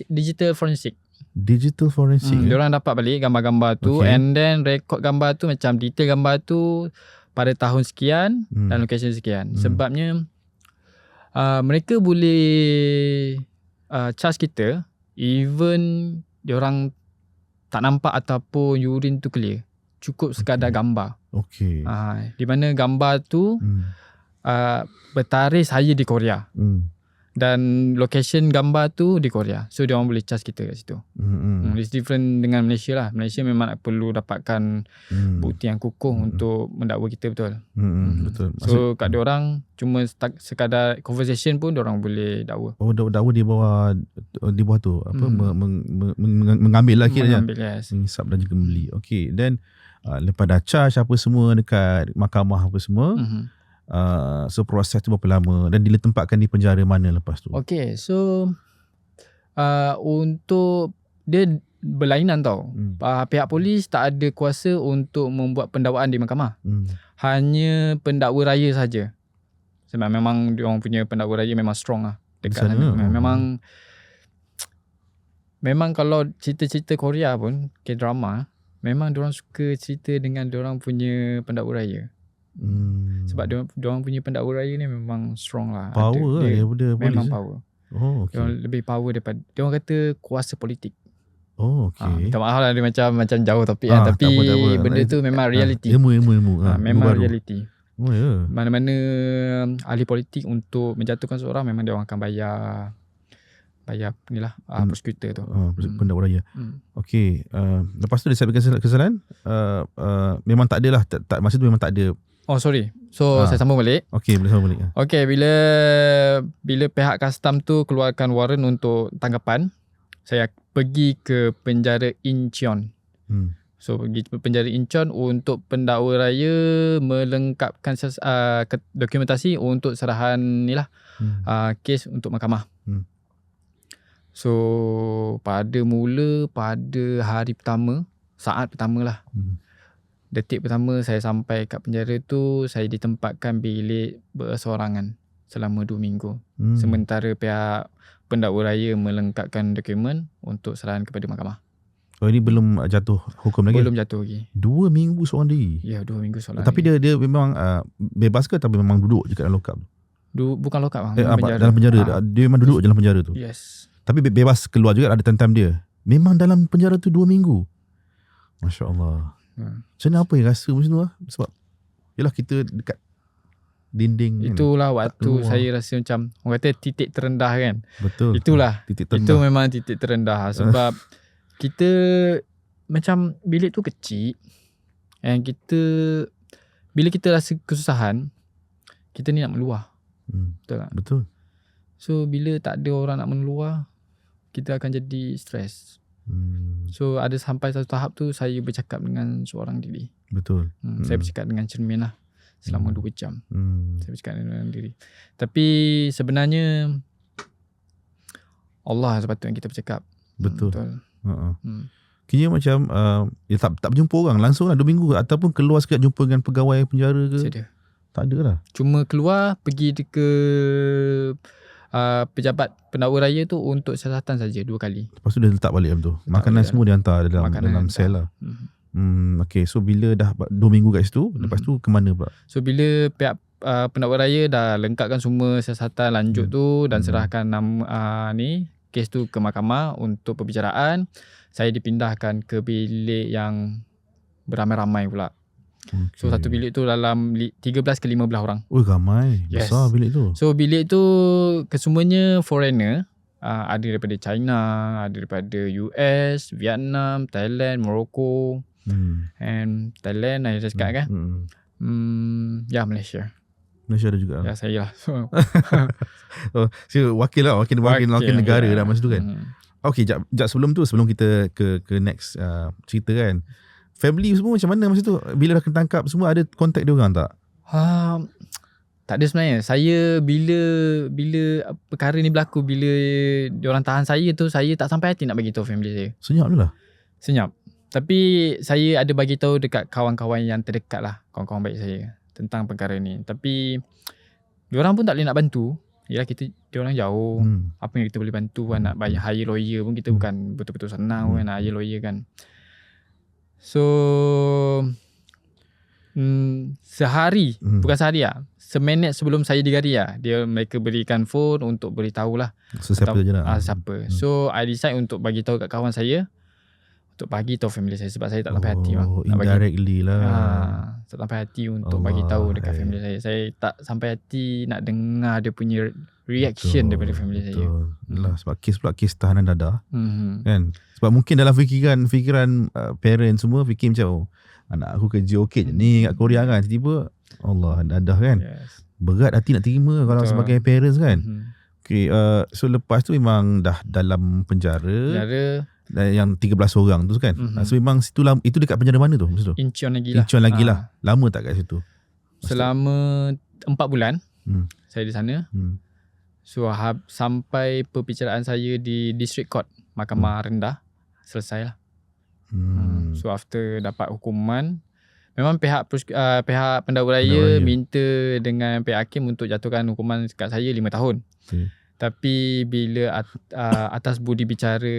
digital forensik. Digital forensik. Diorang dapat balik gambar-gambar tu and then rekod gambar tu macam detail gambar tu pada tahun sekian dan lokasi sekian. Sebabnya mereka boleh charge kita even diorang tak nampak ataupun urine tu clear. Cukup sekadar gambar. Di mana gambar tu bertarikh saya di Korea. Dan location gambar tu di Korea. So dia orang boleh charge kita kat situ. It's different dengan Malaysia lah. Malaysia memang perlu dapatkan bukti yang kukuh untuk mendakwa kita betul. Betul. So kat dia orang cuma sekadar conversation pun dia orang boleh dakwa. Oh, dakwa di bawah tu apa mengambil lah kiranya. Menghisap dan juga membeli. Okay, then lepas dah charge apa semua dekat mahkamah apa semua, So proses tu berapa lama dan diletempatkan di penjara mana lepas tu? Okay, so untuk dia berlainan tau. Pihak polis tak ada kuasa untuk membuat pendakwaan di mahkamah. Hanya pendakwa raya saja. Sebab memang diorang punya pendakwa raya memang strong lah dekat sana. Memang kalau cerita-cerita Korea pun, K-drama, memang diorang suka cerita dengan diorang punya pendakwa raya. Sebab diorang punya pendakwa raya ni memang strong lah. Power dia polis. memang power. Okay. Diorang lebih power daripada, diorang kata kuasa politik. Okay. Minta maaf lah dia macam jauh topik kan. Tapi tak apa. benda tu memang reality. Ilmu. Memang reality. Oh ya. Yeah. Mana-mana ahli politik untuk menjatuhkan seorang memang dia orang akan bayar ni lah prosecutor tu. Pendakwa raya. Okey, lepas tu dia sebut kesalahan, memang tak ada lah, tak masa tu memang tak ada. Oh sorry. So saya sambung balik. Okey, boleh sambung balik. Okey, bila pihak custom tu keluarkan warrant untuk tangkapan, saya pergi ke penjara Incheon. So pergi penjara Incheon untuk pendakwa raya melengkapkan dokumentasi untuk serahan ni lah kes untuk mahkamah. So pada hari pertama, saat pertama lah, detik pertama saya sampai kat penjara tu, saya ditempatkan bilik berseorangan selama 2 minggu. Sementara pihak pendakwa raya melengkapkan dokumen untuk serahan kepada mahkamah. Oh, ini belum jatuh hukum lagi? Belum jatuh lagi. 2 minggu seorang diri? Ya, 2 minggu seorang Tapi diri. dia memang bebas ke atau memang duduk je kat dalam lokap? Bukan lokap bang, penjara. Dalam penjara. Dia memang duduk je dalam penjara tu? Yes. Tapi bebas keluar juga, ada time-time dia. Memang dalam penjara tu 2 minggu. Masya Allah. Macam mana apa yang rasa macam tu lah? Sebab yelah kita dekat dinding. Itulah waktu saya rasa macam, orang kata titik terendah kan. Betul. Itulah. Titik terendah. Itu memang titik terendah. Sebab kita macam bilik tu kecil. And bila kita rasa kesusahan, kita ni nak meluah. Betul tak? Betul. So bila tak ada orang nak meluah, kita akan jadi stres. So ada sampai satu tahap tu saya bercakap dengan seorang diri. Betul. Saya bercakap dengan cermin lah selama 2 jam. Saya bercakap dengan diri. Tapi sebenarnya Allah sepatutnya kita bercakap. Betul. Betul. Kira macam tak berjumpa orang langsung lah 2 minggu, ataupun keluar sekejap jumpa dengan pegawai penjara ke? Saya ada. Tak ada lah. Cuma keluar pergi ke pejabat pendakwa raya tu untuk siasatan saja 2 kali. Lepas tu dia letak balik tu. Makanan semua dia hantar dalam sel lah. Okay, so bila dah 2 minggu kat situ, lepas tu ke mana pula? So bila pihak pendakwa raya dah lengkapkan semua siasatan lanjut tu dan serahkan kes tu ke mahkamah untuk perbicaraan, saya dipindahkan ke bilik yang beramai-ramai pula. Okay. So satu bilik tu dalam 13 ke 15 orang. Oh ramai. Yes. Besar bilik tu. So bilik tu kesemuanya foreigner. Ada daripada China, ada daripada US, Vietnam, Thailand, Morocco, and Thailand saya cakap kan. Ya Malaysia. Malaysia ada juga. Ya saya lah. So wakil negara lah masa tu kan. Okay, jap sebelum kita ke next cerita kan. Family semua macam mana masa tu? Bila dah kena tangkap semua, ada kontak dia orang tak? Tak ada sebenarnya. Saya bila perkara ni berlaku, bila diorang tahan saya tu, saya tak sampai hati nak bagi tahu family saya. Senyap tu lah. Senyap. Tapi saya ada bagi tahu dekat kawan-kawan yang terdekat lah, kawan-kawan baik saya tentang perkara ni. Tapi diorang pun tak boleh nak bantu. Yalah diorang jauh. Apa yang kita boleh bantu kan, nak bayar hire lawyer pun kita bukan betul-betul senang kan nak hire lawyer kan. So sehari, bukan sehari lah, seminit sebelum saya digari lah, mereka berikan phone untuk beritahu lah siapa je lah. Siapa. So I decide untuk bagi tahu kat kawan saya, untuk bagi tahu family saya, sebab saya tak sampai hati bang. Indirectly lah. Tak sampai hati untuk bagi tahu dekat family saya. Saya tak sampai hati nak dengar dia punya reaction daripada family saya. Lah, sebab kes tahanan dadah. Kan? Sebab mungkin dalam fikiran parents semua fikir macam anak aku kerja okey je ni kat Korea kan, tiba-tiba Allah dadah kan. Yes. Berat hati nak terima kalau sebagai parents kan. Okay, so lepas tu memang dah dalam penjara. Yang 13 orang tu kan. So memang itu dekat penjara mana tu? Incheon lagi lah. Lama tak kat situ? Selama 4 bulan saya di sana. So sampai perbicaraan saya di District Court, Mahkamah Rendah, selesai lah. So after dapat hukuman, memang pihak pendakwa raya minta dengan pihak hakim untuk jatuhkan hukuman dekat saya 5 tahun. Tapi bila atas budi bicara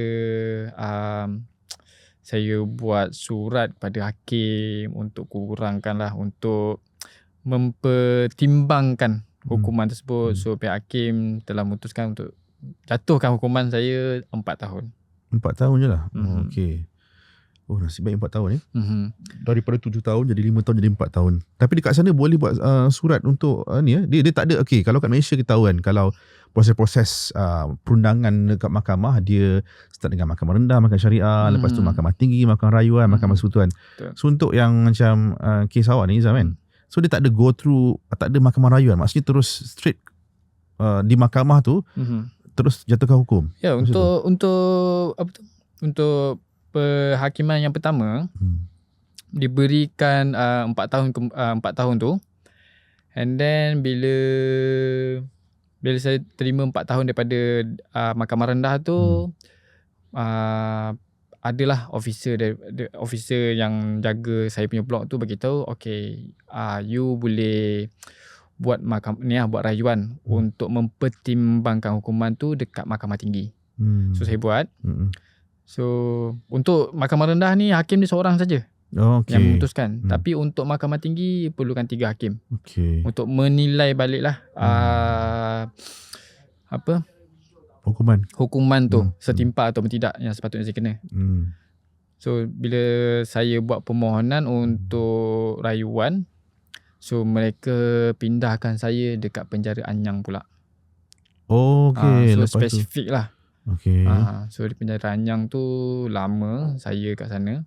saya buat surat pada hakim untuk kurangkanlah, untuk mempertimbangkan hukuman tersebut. So pihak hakim telah memutuskan untuk jatuhkan hukuman saya 4 tahun. 4 tahun je lah? Okay. Oh, nasib baik 4 tahun ni. Daripada 7 tahun jadi 5 tahun jadi 4 tahun. Tapi dekat sana boleh buat surat untuk ni ya. Dia tak ada. Okay, kalau kat Malaysia kita tahu kan, kalau proses-proses perundangan dekat mahkamah, dia start dengan mahkamah rendah, mahkamah syariah, lepas tu mahkamah tinggi, mahkamah rayuan, mahkamah sekutuan. So untuk yang macam kes awak ni Izam kan, so dia tak ada go through, tak ada mahkamah rayuan. Maksudnya terus straight di mahkamah tu terus jatuhkan hukum. Ya, untuk untuk perhakiman yang pertama diberikan 4 tahun tu, and then bila saya terima 4 tahun daripada mahkamah rendah tu, adalah officer yang jaga saya punya blok tu beritahu, okay, you boleh buat buat rayuan untuk mempertimbangkan hukuman tu dekat mahkamah tinggi. So saya buat. So untuk mahkamah rendah ni hakim dia seorang saja yang memutuskan. Tapi untuk mahkamah tinggi perlukan 3 hakim untuk menilai baliklah hukuman tu setimpal atau tidak yang sepatutnya saya kena. So bila saya buat permohonan untuk rayuan, so mereka pindahkan saya dekat penjara Anyang pula. So spesifik lah. So di penjara Anyang tu lama saya kat sana.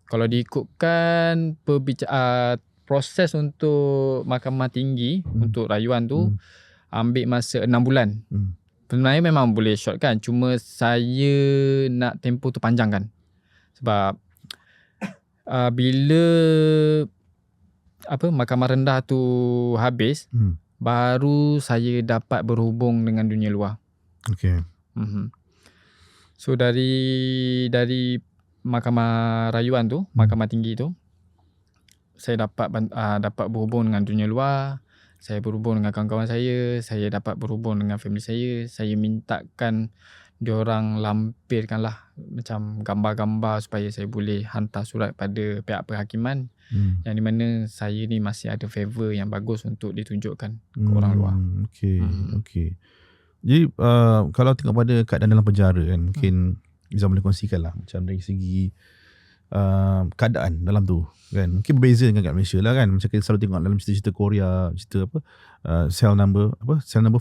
Kalau diikutkan proses untuk mahkamah tinggi untuk rayuan tu ambil masa 6 bulan. Sebenarnya memang boleh short kan, cuma saya nak tempoh tu panjang kan. Sebab bila mahkamah rendah tu habis, baru saya dapat berhubung dengan dunia luar. So dari mahkamah rayuan tu, mahkamah tinggi tu, saya dapat berhubung dengan dunia luar. Saya berhubung dengan kawan-kawan saya dapat berhubung dengan family saya mintakan diorang lampirkanlah macam gambar-gambar supaya saya boleh hantar surat pada pihak perhakiman yang di mana saya ni masih ada favor yang bagus untuk ditunjukkan ke orang luar. Jadi kalau tengok pada keadaan dalam penjara kan, mungkin Izam boleh kongsikan lah macam dari segi keadaan dalam tu kan, mungkin berbeza dengan kat Malaysia lah kan. Macam kita selalu tengok dalam cerita-cerita Korea, cerita Cell number 5, Cell number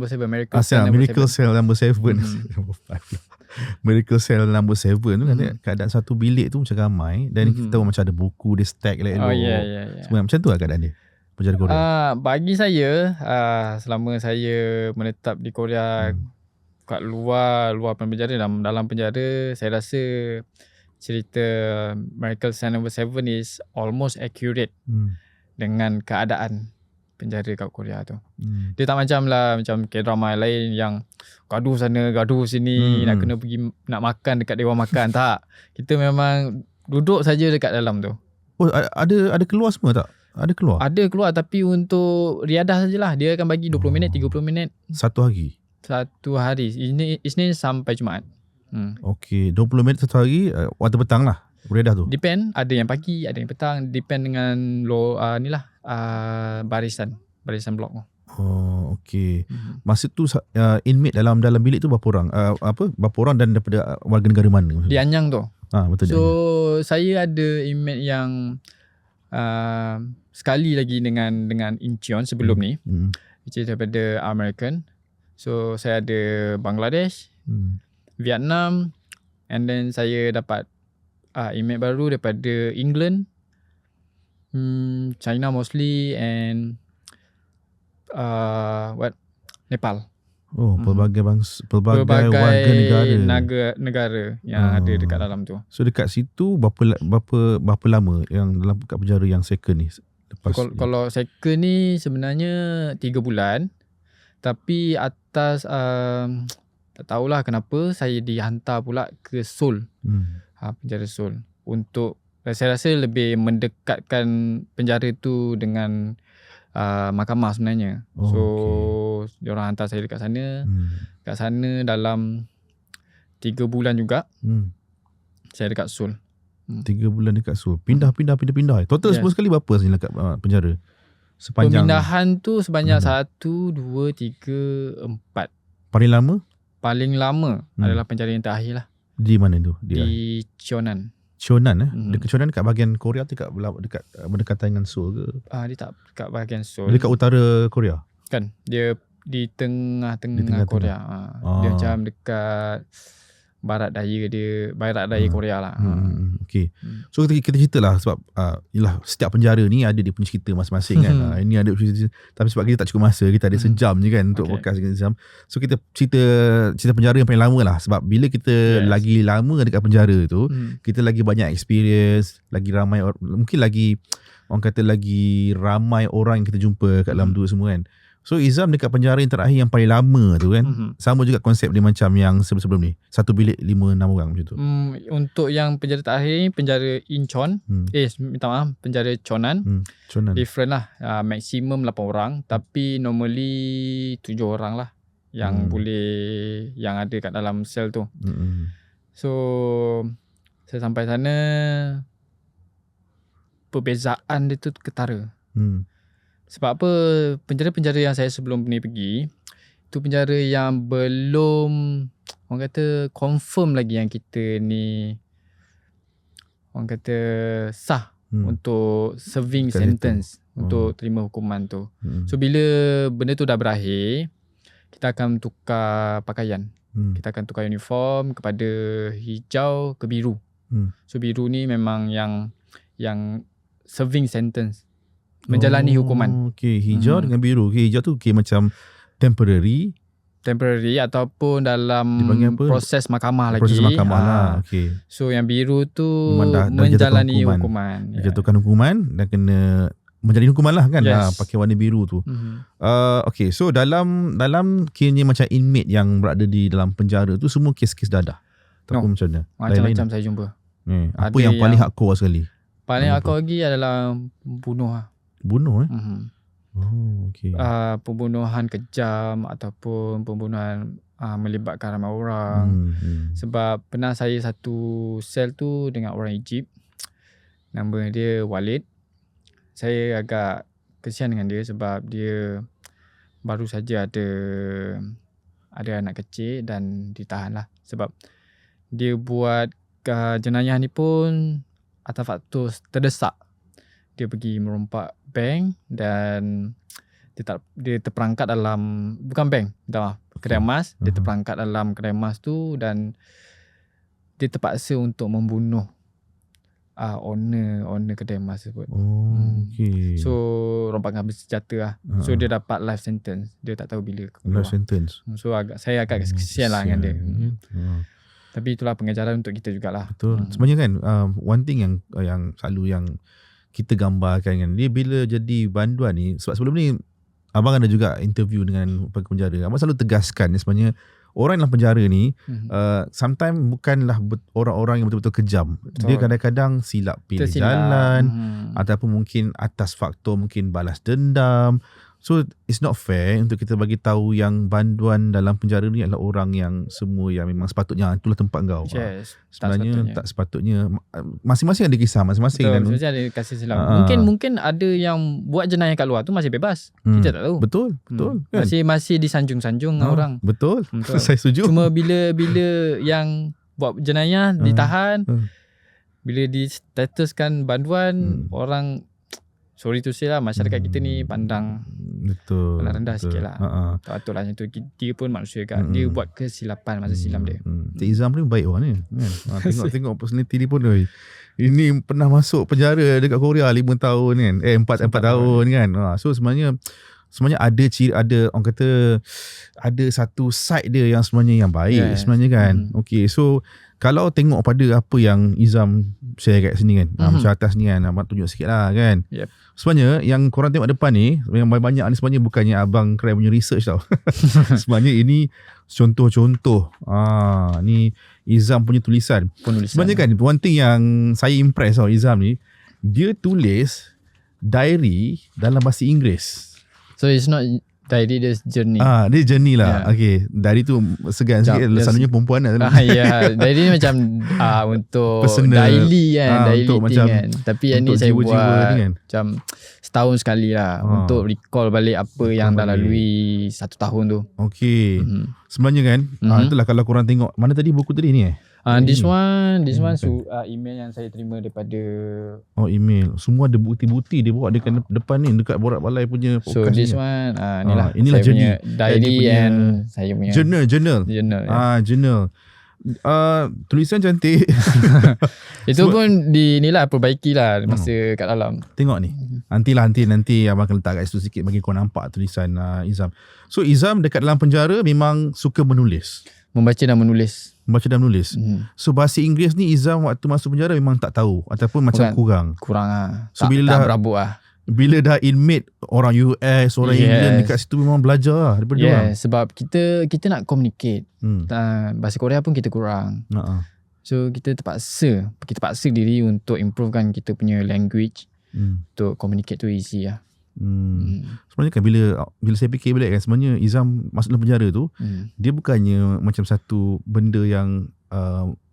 7, Miracle Cell number 7 Miracle Cell number 7 tu kan, keadaan satu bilik tu macam ramai, dan kita tahu macam ada buku dia stack semua macam tu lah keadaan dia penjara Korea. Bagi saya selama saya menetap di Korea, kat luar penjara, dalam penjara, saya rasa cerita Miracle Cell number 7 is almost accurate dengan keadaan penjara kat Korea tu. Dia tak macam K-drama lain yang gaduh sana, gaduh sini, nak kena pergi nak makan dekat dewan makan. Tak. Kita memang duduk saja dekat dalam tu. Oh, ada keluar semua tak? Ada keluar? Ada keluar, tapi untuk riadah sajalah. Dia akan bagi 20 minit, 30 minit. Satu hari? Satu hari. Isnin sampai Jumaat. Okay, 20 minit satu hari, waktu petang lah beredah tu. Depend, ada yang pagi, ada yang petang, depend dengan barisan blok tu. Okay. Masa tu inmate dalam bilik tu berapa orang? Berapa orang dan daripada warga negara mana? Di Anyang tu. Betul. So saya ada inmate yang sekali lagi dengan Incheon sebelum ni, which is daripada American. So saya ada Bangladesh, Vietnam, and then saya dapat inmate baru daripada England, China mostly, and Nepal. Pelbagai warga negara yang ada dekat dalam tu. So dekat situ berapa lama yang dalam kat penjara yang second ni? Kalau second ni sebenarnya 3 bulan. Tapi atas tak tahulah kenapa saya dihantar pula ke Seoul. Penjara Seoul. Untuk saya rasa lebih mendekatkan penjara tu dengan mahkamah sebenarnya. Diorang hantar saya dekat sana. Kat sana dalam 3 bulan juga. Saya dekat Seoul. 3 bulan dekat Seoul. Pindah. Total semua sekali berapa sebenarnya kat penjara? Sepanjang pemindahan tu sebanyak 1, 2, 3, 4. Paling lama? Paling lama adalah penjara yang terakhir lah. Di mana tu? Di Cheonan. Dekat Cheonan dekat bahagian Korea dekat berdekatan dengan Seoul ke? Dia tak dekat bahagian Seoul. Dekat utara Korea? Kan, dia di tengah-tengah Korea. Dia macam dekat barat daya Korea lah. Okay. So kita ceritalah sebab yalah, setiap penjara ni ada dia punya cerita masing-masing kan. Ini ada cerita, tapi sebab kita tak cukup masa, kita ada sejam je kan untuk podcast sejam. So kita cerita penjara yang paling lama lah, sebab bila kita lagi lama dekat penjara tu, kita lagi banyak experience, lagi ramai mungkin lagi orang kata lagi ramai orang yang kita jumpa kat dalam tu semua kan. So Izam dekat penjara yang terakhir yang paling lama tu kan, sama juga konsep dia macam yang sebelum ni, 1 bilik 5-6 orang macam tu. Untuk yang penjara terakhir ni, penjara Incheon, minta maaf, penjara Cheonan. Different lah, maksimum 8 orang, tapi normally 7 orang lah yang boleh, yang ada kat dalam sel tu. So saya sampai sana, perbezaan dia tu ketara. Sebab apa, penjara-penjara yang saya sebelum ni pergi, itu penjara yang belum, orang kata confirm lagi yang kita ni, orang kata sah untuk serving sentence, untuk terima hukuman tu. So bila benda tu dah berakhir, kita akan tukar pakaian. Kita akan tukar uniform kepada hijau ke biru. So biru ni memang yang serving sentence, menjalani hukuman. Okay, hijau dengan biru. Okay, hijau tu macam temporary ataupun dalam proses mahkamah lagi. Proses mahkamah lah. Okay. So yang biru tu menjalani hukuman. Dijatuhkan hukuman dan kena menjalani hukuman lah kan. Pakai warna biru tu. Okay, so dalam kiranya macam inmate yang berada di dalam penjara tu semua kes-kes dadah. Macam mana? Macam-macam saya jumpa. Apa yang paling hardcore sekali? Paling hardcore lagi adalah bunuh. Okay. Pembunuhan kejam ataupun pembunuhan melibatkan ramai orang. Sebab pernah saya satu sel tu dengan orang Egypt, nama dia Walid. Saya agak kesian dengan dia sebab dia baru saja ada anak kecil dan ditahan lah. Sebab dia buat jenayah ni pun atas faktor terdesak. Dia pergi merompak bank dan dia terperangkap dalam, bukan bank, kedai emas. Dia terperangkap dalam kedai emas tu dan dia terpaksa untuk membunuh owner kedai emas tersebut. Okay. So rompakan bersenjata lah. So dia dapat life sentence. Dia tak tahu bila keluar. Life sentence. So saya agak kesian lah dengan dia. Tapi itulah pengajaran untuk kita jugalah. Betul. Sebenarnya kan one thing yang selalu yang kita gambarkan kan, dia bila jadi banduan ni, sebab sebelum ni abang ada juga interview dengan penjara, abang selalu tegaskan sebenarnya orang dalam penjara ni sometimes bukanlah orang-orang yang betul-betul kejam. Betul. Dia kadang-kadang silap pilih jalan ataupun mungkin atas faktor mungkin balas dendam. So it's not fair untuk kita bagi tahu yang banduan dalam penjara ni adalah orang yang semua yang memang sepatutnya itulah tempat kau. Yes, sebenarnya tak sepatutnya. Masing-masing ada kisah masing-masing. Betul, ada kasih silam. Mungkin ada yang buat jenayah kat luar tu masih bebas. Kita tak tahu. Betul kan? Masih disanjung-sanjung orang. Betul. Saya setuju. Cuma bila yang buat jenayah ditahan, bila distatuskan banduan, orang, sorry to say lah, masyarakat kita ni pandang rendah sikit lah. Tak patut lah macam tu. Dia pun manusia kan. Dia buat kesilapan masa silam dia. Cik Izam ni baik orang ni kan? Tengok personality dia pun ini pernah masuk penjara dekat Korea 5 tahun kan, 4 tahun kan. So sebenarnya ada orang kata ada satu side dia yang sebenarnya yang baik sebenarnya kan. Okay, so kalau tengok pada apa yang Izam share kat sini kan. Macam atas ni kan, abang tunjuk sikit lah kan. Yep. Sebenarnya yang korang tengok depan ni, yang banyak ni sebenarnya bukannya abang Krai punya research tau. Sebenarnya ini contoh-contoh. Ni Izam punya tulisan. Sebenarnya kan, one thing yang saya impress tau Izam ni, dia tulis diary dalam bahasa Inggeris. So it's not diary, dia journey. Dia journey lah. Okay, diary tu segan sikit. Selalunya perempuan lah. Diary ni macam untuk personal, daily kan, daily untuk thing macam, kan. Tapi yang ni saya buat kan, macam setahun sekali lah, untuk recall balik apa yang dah lalui 1 tahun tu. Okay. Sebenarnya kan, itulah kalau korang tengok, mana tadi buku tadi ni This one email yang saya terima daripada email. Semua ada bukti-bukti dia bawa dekat depan ni, dekat Borak Balai punya podcast. So this one inilah saya punya diary and saya punya journal. Journal. Tulisan cantik. Itu pun inilah perbaikilah masa kat dalam. Tengok ni. Nanti abang akan letak kat situ sikit bagi kau nampak tulisan Izam. So Izam dekat dalam penjara memang suka menulis. Membaca dan menulis. So bahasa Inggeris ni Izam waktu masuk penjara memang tak tahu ataupun macam kurang lah. So tak berabuk lah. Bila dah inmate orang US, orang England dekat situ memang belajar lah daripada orang. Sebab kita nak communicate. Bahasa Korea pun kita kurang. So kita paksa diri untuk improvekan kita punya language. Untuk communicate tu easy lah. Sebenarnya kan bila saya fikir balik kan, sebenarnya Izam masuk dalam penjara tu, dia bukannya macam satu benda yang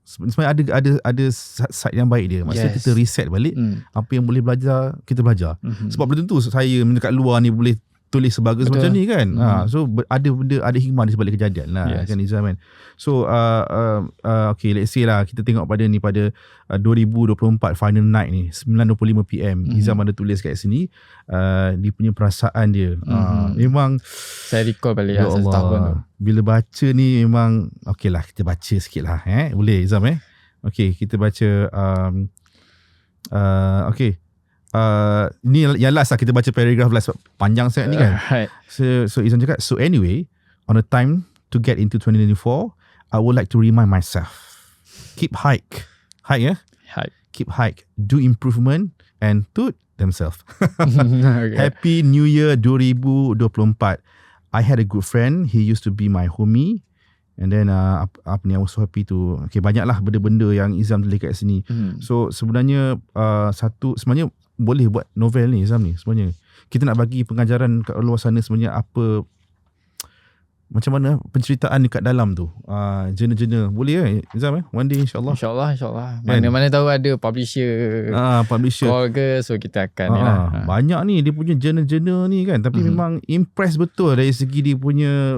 sebenarnya ada side yang baik dia. Maksudnya kita reset balik apa yang boleh belajar, kita belajar. Sebab belum tentu saya dekat luar ni boleh tulis sebagus macam ni kan. So ada hikmah di sebalik kejadian lah kan Izam kan. So okay, let's say lah kita tengok pada 2024 final night ni 9:25 PM Izam ada tulis kat sini dia punya perasaan dia. Memang saya recall balik ya Allah, tahun tu. Bila baca ni memang okay lah, kita baca sikit lah boleh Izam okay, kita baca okay. Ni yang last lah, kita baca paragraph last, panjang sangat ni kan. So Izam cakap, so anyway, on a time to get into 2024, I would like to remind myself, keep hike, keep hike, do improvement and toot themselves. Okay. Happy New Year 2024. I had a good friend, he used to be my homie. And then I was so happy to, okay, banyaklah benda-benda yang Izam tulis kat sini. So sebenarnya sebenarnya boleh buat novel ni Izam ni. Sebenarnya kita nak bagi pengajaran kat luar sana sebenarnya apa, macam mana penceritaan dekat dalam tu. Jurnal boleh Izam one day insyaAllah. InsyaAllah. Mana-mana tahu ada publisher call ke, so kita akan ni lah. Banyak ni dia punya jurnal ni kan. Tapi memang impress betul dari segi dia punya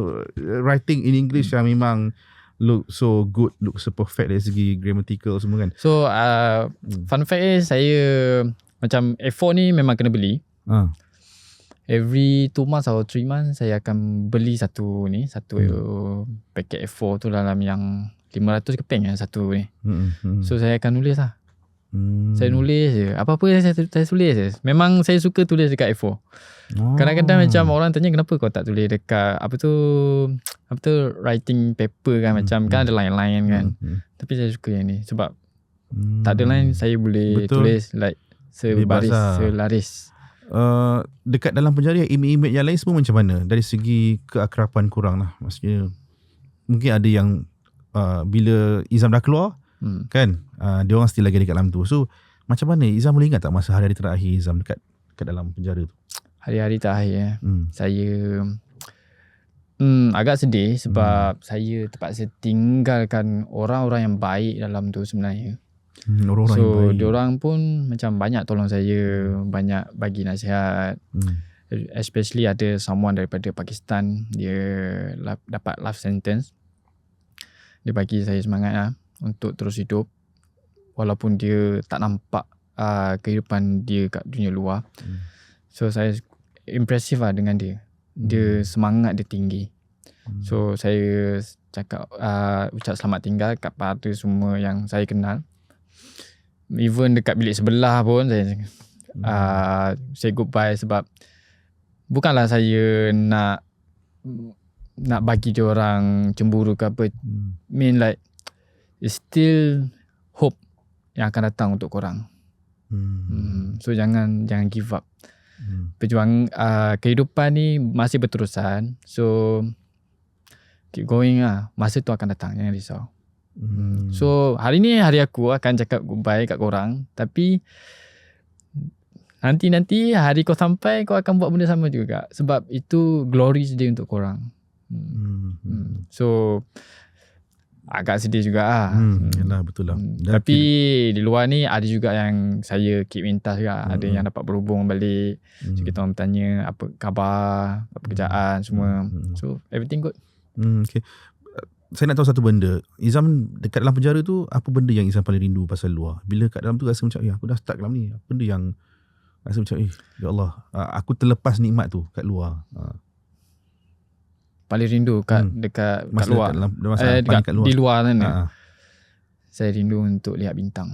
writing in English yang memang look so good, look so perfect dari segi grammatical semua kan. So fun fact saya macam A4 ni memang kena beli. Every 2 months atau 3 months saya akan beli satu paket A4 tu dalam yang 500 keping satu ni. So saya akan nulis lah. Saya nulis je. Apa-apa saya tulis je. Memang saya suka tulis dekat A4. Kadang-kadang macam orang tanya kenapa kau tak tulis dekat apa tu writing paper kan, macam kan ada line-line kan. Tapi saya suka yang ni sebab tak ada line, saya boleh tulis like sebaris, selaris. Dekat dalam penjara imej-imej yang lain semua macam mana dari segi keakraban kurang lah. Maksudnya mungkin ada yang bila Izam dah keluar kan, dia orang still lagi dekat dalam tu. So macam mana Izam boleh ingat tak masa hari-hari terakhir Izam dekat dalam penjara tu? Hari-hari terakhir saya agak sedih sebab saya terpaksa tinggalkan orang-orang yang baik dalam tu sebenarnya. So diorang pun macam banyak tolong saya, banyak bagi nasihat. Especially ada someone daripada Pakistan, dia dapat life sentence. Dia bagi saya semangat lah untuk terus hidup walaupun dia tak nampak kehidupan dia kat dunia luar. So saya impressive lah dengan dia. Dia semangat dia tinggi. So saya cakap ucap selamat tinggal kepada semua yang saya kenal. Even dekat bilik sebelah pun saya say goodbye sebab bukanlah saya nak bagi dia orang cemburu ke apa. Mean like it's still hope yang akan datang untuk korang. So jangan give up. Perjuangan kehidupan ni masih berterusan. So keep going lah. Masa tu akan datang, jangan risau. So hari ni hari aku akan cakap goodbye kat korang, tapi nanti hari kau sampai, kau akan buat benda sama juga, sebab itu glory dia untuk korang. So agak sedih juga lah. Yalah, betul lah. Tapi di luar ni ada juga yang saya keep in touch juga. Ada yang dapat berhubung balik. So kita orang bertanya apa khabar, apa kerjaan semua. So everything good. Okay. Saya nak tahu satu benda. Izam dekat dalam penjara tu, apa benda yang Izam paling rindu pasal luar? Bila kat dalam tu rasa macam, aku dah start dalam ni. Apa benda yang rasa macam, ya Allah, aku terlepas nikmat tu kat luar. Paling rindu dekat kat luar. Kat luar. Di luar sana. Saya rindu untuk lihat bintang.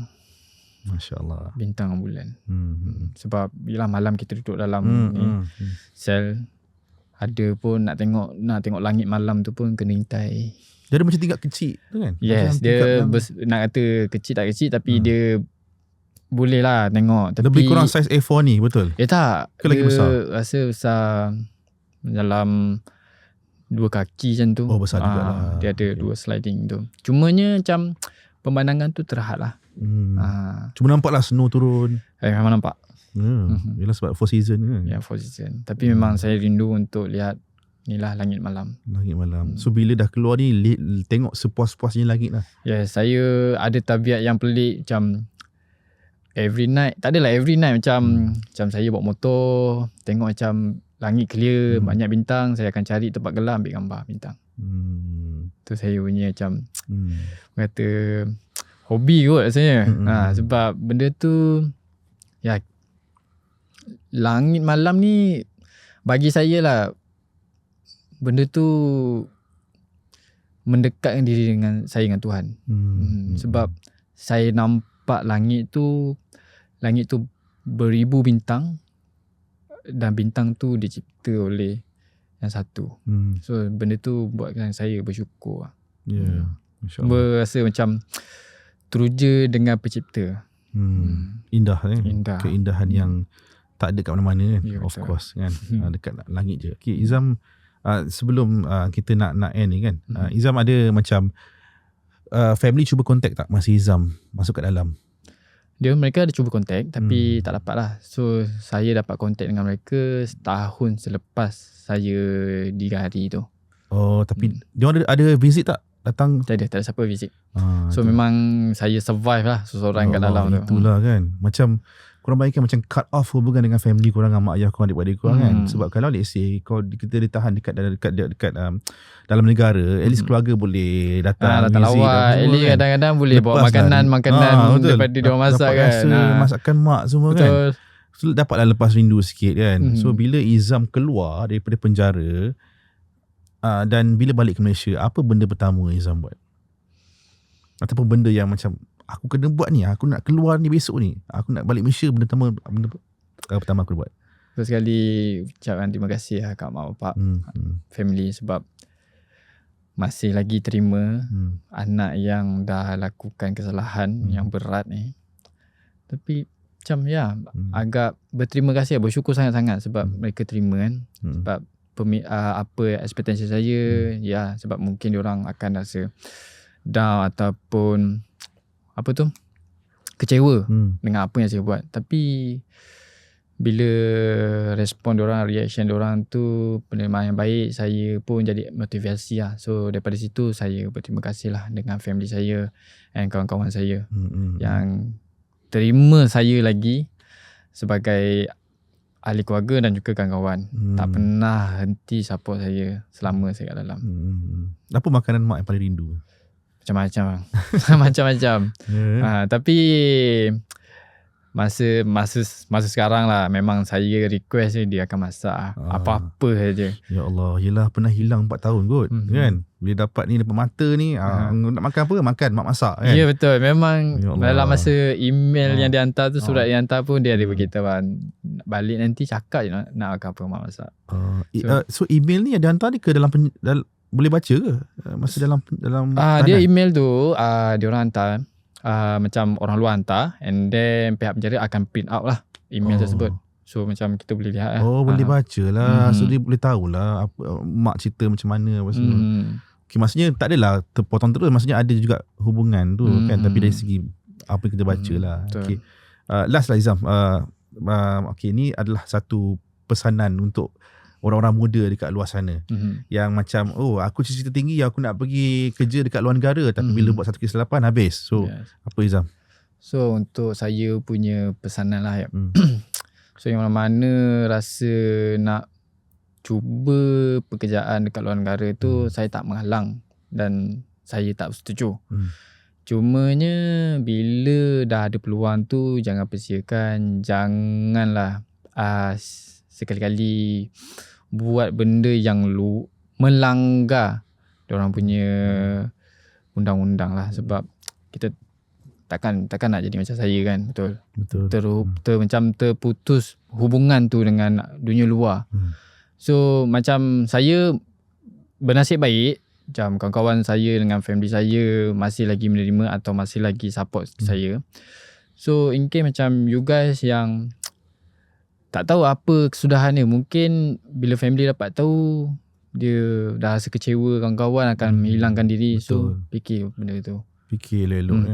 Masya Allah. Bintang bulan. Sebab bila malam kita duduk dalam sel, ada pun nak tengok langit malam tu pun kena hintai. Dia ada macam tingkat kecil tu kan? Yes, dia nak kata kecil tak kecil, tapi dia boleh lah tengok. Tapi lebih kurang saiz A4 ni, betul? Tak. Ke lagi besar? Rasa besar dalam 2 kaki macam tu. Oh, besar juga lah. Dia ada 2 sliding tu. Cumanya macam pemandangan tu terhad lah. Cuma nampak lah snow turun. Memang nampak. Yelah sebab 4 season kan? Ya, 4 season. Tapi memang saya rindu untuk lihat inilah langit malam. Langit malam. So bila dah keluar ni, tengok sepuas-puasnya langit lah. Yes, saya ada tabiat yang pelik macam every night. Tak adalah every night macam saya bawa motor, tengok macam langit clear, banyak bintang, saya akan cari tempat gelap ambil gambar bintang. Tu saya punya macam kata hobi kot rasanya. Sebab benda tu ya, langit malam ni bagi saya lah, benda tu mendekatkan diri dengan saya dengan Tuhan. Sebab saya nampak langit tu beribu bintang, dan bintang tu dicipta oleh yang satu. So benda tu buatkan saya bersyukur. Berasa macam teruja dengan pencipta. Indah kan? Indah. Keindahan yang tak ada kat mana-mana kan? Of course kan? Dekat langit je. Okay, Izam, sebelum kita nak end ni kan, Izam ada macam family cuba contact tak masa Izam masuk kat dalam? Mereka ada cuba contact, tapi tak dapat lah. So saya dapat contact dengan mereka setahun selepas saya digari tu. Oh, tapi dia ada visit tak? Datang? Tak ada siapa visit. So memang saya survive lah seseorang kat dalam tu. Itulah kan. Macam korang bayangkan macam cut off hubungan dengan family korang, dengan mak ayah korang, adik-adik korang kan. Sebab kalau let's say kita ditahan dekat dalam negara, at least keluarga boleh datang lawat. At least kadang-kadang boleh bawa makanan daripada dia masak kan. Masakan mak semua kan. So dapatlah lepas rindu sikit kan. So bila Izam keluar daripada penjara, dan bila balik ke Malaysia, apa benda pertama Izam buat? Ataupun benda yang macam aku kena buat ni, aku nak keluar ni besok ni, aku nak balik Malaysia, benda pertama aku buat? First sekali ucapkan terima kasih lah kat mak bapak, family, sebab masih lagi terima anak yang dah lakukan kesalahan yang berat ni. Tapi macam agak berterima kasih, bersyukur sangat-sangat sebab mereka terima kan. Sebab apa ekspektasi saya, sebab mungkin diorang akan rasa down ataupun kecewa dengan apa yang saya buat. Tapi bila respon diorang, reaction diorang tu, penerimaan yang baik, saya pun jadi motivasi lah. So daripada situ saya berterima kasih lah dengan family saya dan kawan-kawan saya yang terima saya lagi sebagai ahli keluarga dan juga kawan-kawan. Tak pernah henti support saya selama saya kat dalam. Apa makanan mak yang paling rindu? Macam-macam. Macam-macam. Tapi masa sekarang lah, memang saya request dia akan masak apa-apa saja. Ya Allah, yelah pernah hilang 4 tahun kot kan. Bila dapat ni depan mata ni, nak makan apa? Makan mak masak kan. Ya betul. Memang dalam masa email yang dia hantar tu, surat yang hantar pun dia ada beritahu balik nanti cakap je nak makan apa mak masak. So email ni ada hantar ni ke dalam boleh baca ke masa dalam dia email tu dia orang hantar macam orang luar hantar, and then pihak penjara akan print out lah email tersebut. So macam kita boleh lihat lah. Boleh baca lah. So dia boleh tahulah apa mak cerita macam mana apa semua. Okay, maksudnya tak adalah terpotong terus, maksudnya ada juga hubungan tu kan, tapi dari segi apa yang kita baca lah. Okay. Last lah Izam, okay, ni adalah satu pesanan untuk orang-orang muda dekat luar sana yang macam aku cita-cita tinggi, aku nak pergi kerja dekat luar negara, tapi bila buat satu kesilapan habis. So apa Izam? So untuk saya punya pesanan lah, so yang mana rasa nak cuba pekerjaan dekat luar negara tu, saya tak menghalang dan saya tak setuju. Cumanya bila dah ada peluang tu, jangan persiakan, janganlah sekali-kali buat benda yang melanggar diorang punya undang-undang lah, sebab kita takkan nak jadi macam saya kan. Betul. Macam terputus hubungan tu dengan dunia luar. So macam saya bernasib baik, macam kawan-kawan saya dengan family saya masih lagi menerima atau masih lagi support saya. So in case macam you guys yang tak tahu apa kesudahan dia, mungkin bila family dapat tahu, dia dah rasa kecewa, kawan-kawan akan menghilangkan diri. So fikir benda tu, fikir elok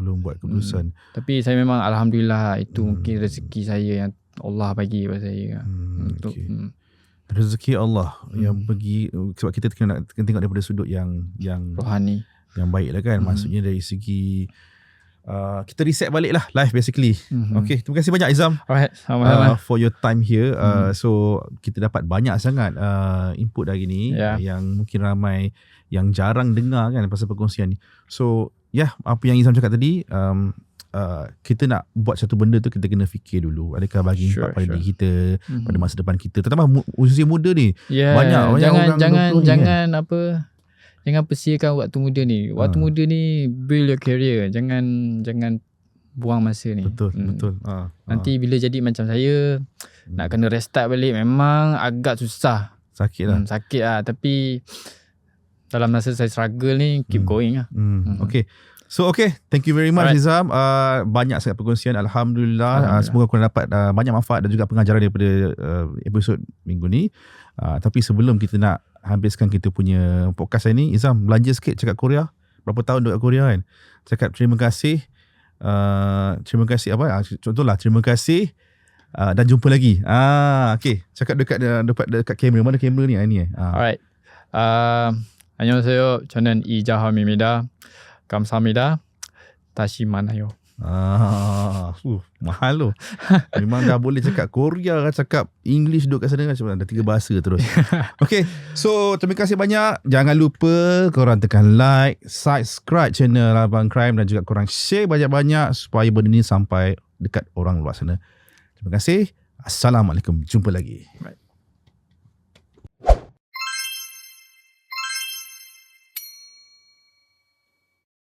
sebelum buat keputusan. Tapi saya memang alhamdulillah, itu mungkin rezeki saya yang Allah bagi pada saya. Rezeki Allah yang bagi, sebab kita kena tengok daripada sudut yang rohani, yang baik lah kan. Maksudnya dari segi kita reset balik lah life basically. Okay, terima kasih banyak Izam. Alright, sama-sama for your time here. So kita dapat banyak sangat input hari ni yang mungkin ramai yang jarang dengar kan pasal perkongsian ni. So apa yang Izam cakap tadi, kita nak buat satu benda tu, kita kena fikir dulu adakah bagi impak pada diri kita, pada masa depan kita, terutama usia muda ni. Banyak jangan jangan persiakan waktu muda ni. Waktu muda ni build your career. Jangan buang masa ni. Betul. Nanti bila jadi macam saya, nak kena restart balik memang agak susah. Sakit lah. Tapi dalam masa saya struggle ni, keep going lah. Okay. So thank you very much Izam. Banyak sangat perkongsian, Alhamdulillah. Semoga korang dapat banyak manfaat dan juga pengajaran daripada episod minggu ni. Tapi sebelum kita nak habiskan kita punya podcast ini, Izam belanja sikit cakap Korea. Berapa tahun duduk kat Korea kan? Cakap terima kasih. Contohlah terima kasih dan jumpa lagi. Okay, cakap dekat kamera. Mana kamera ni? Alright. 안녕하세요. 저는 이자함입니다. 감사합니다. 다시 만나요. Mahal tu. Memang dah boleh cakap Korea, cakap English, duduk kat sana macam dah 3 bahasa terus. Okay, so terima kasih banyak. Jangan lupa korang tekan like, subscribe channel Abang Crime dan juga korang share banyak-banyak supaya benda ni sampai dekat orang luar sana. Terima kasih. Assalamualaikum. Jumpa lagi.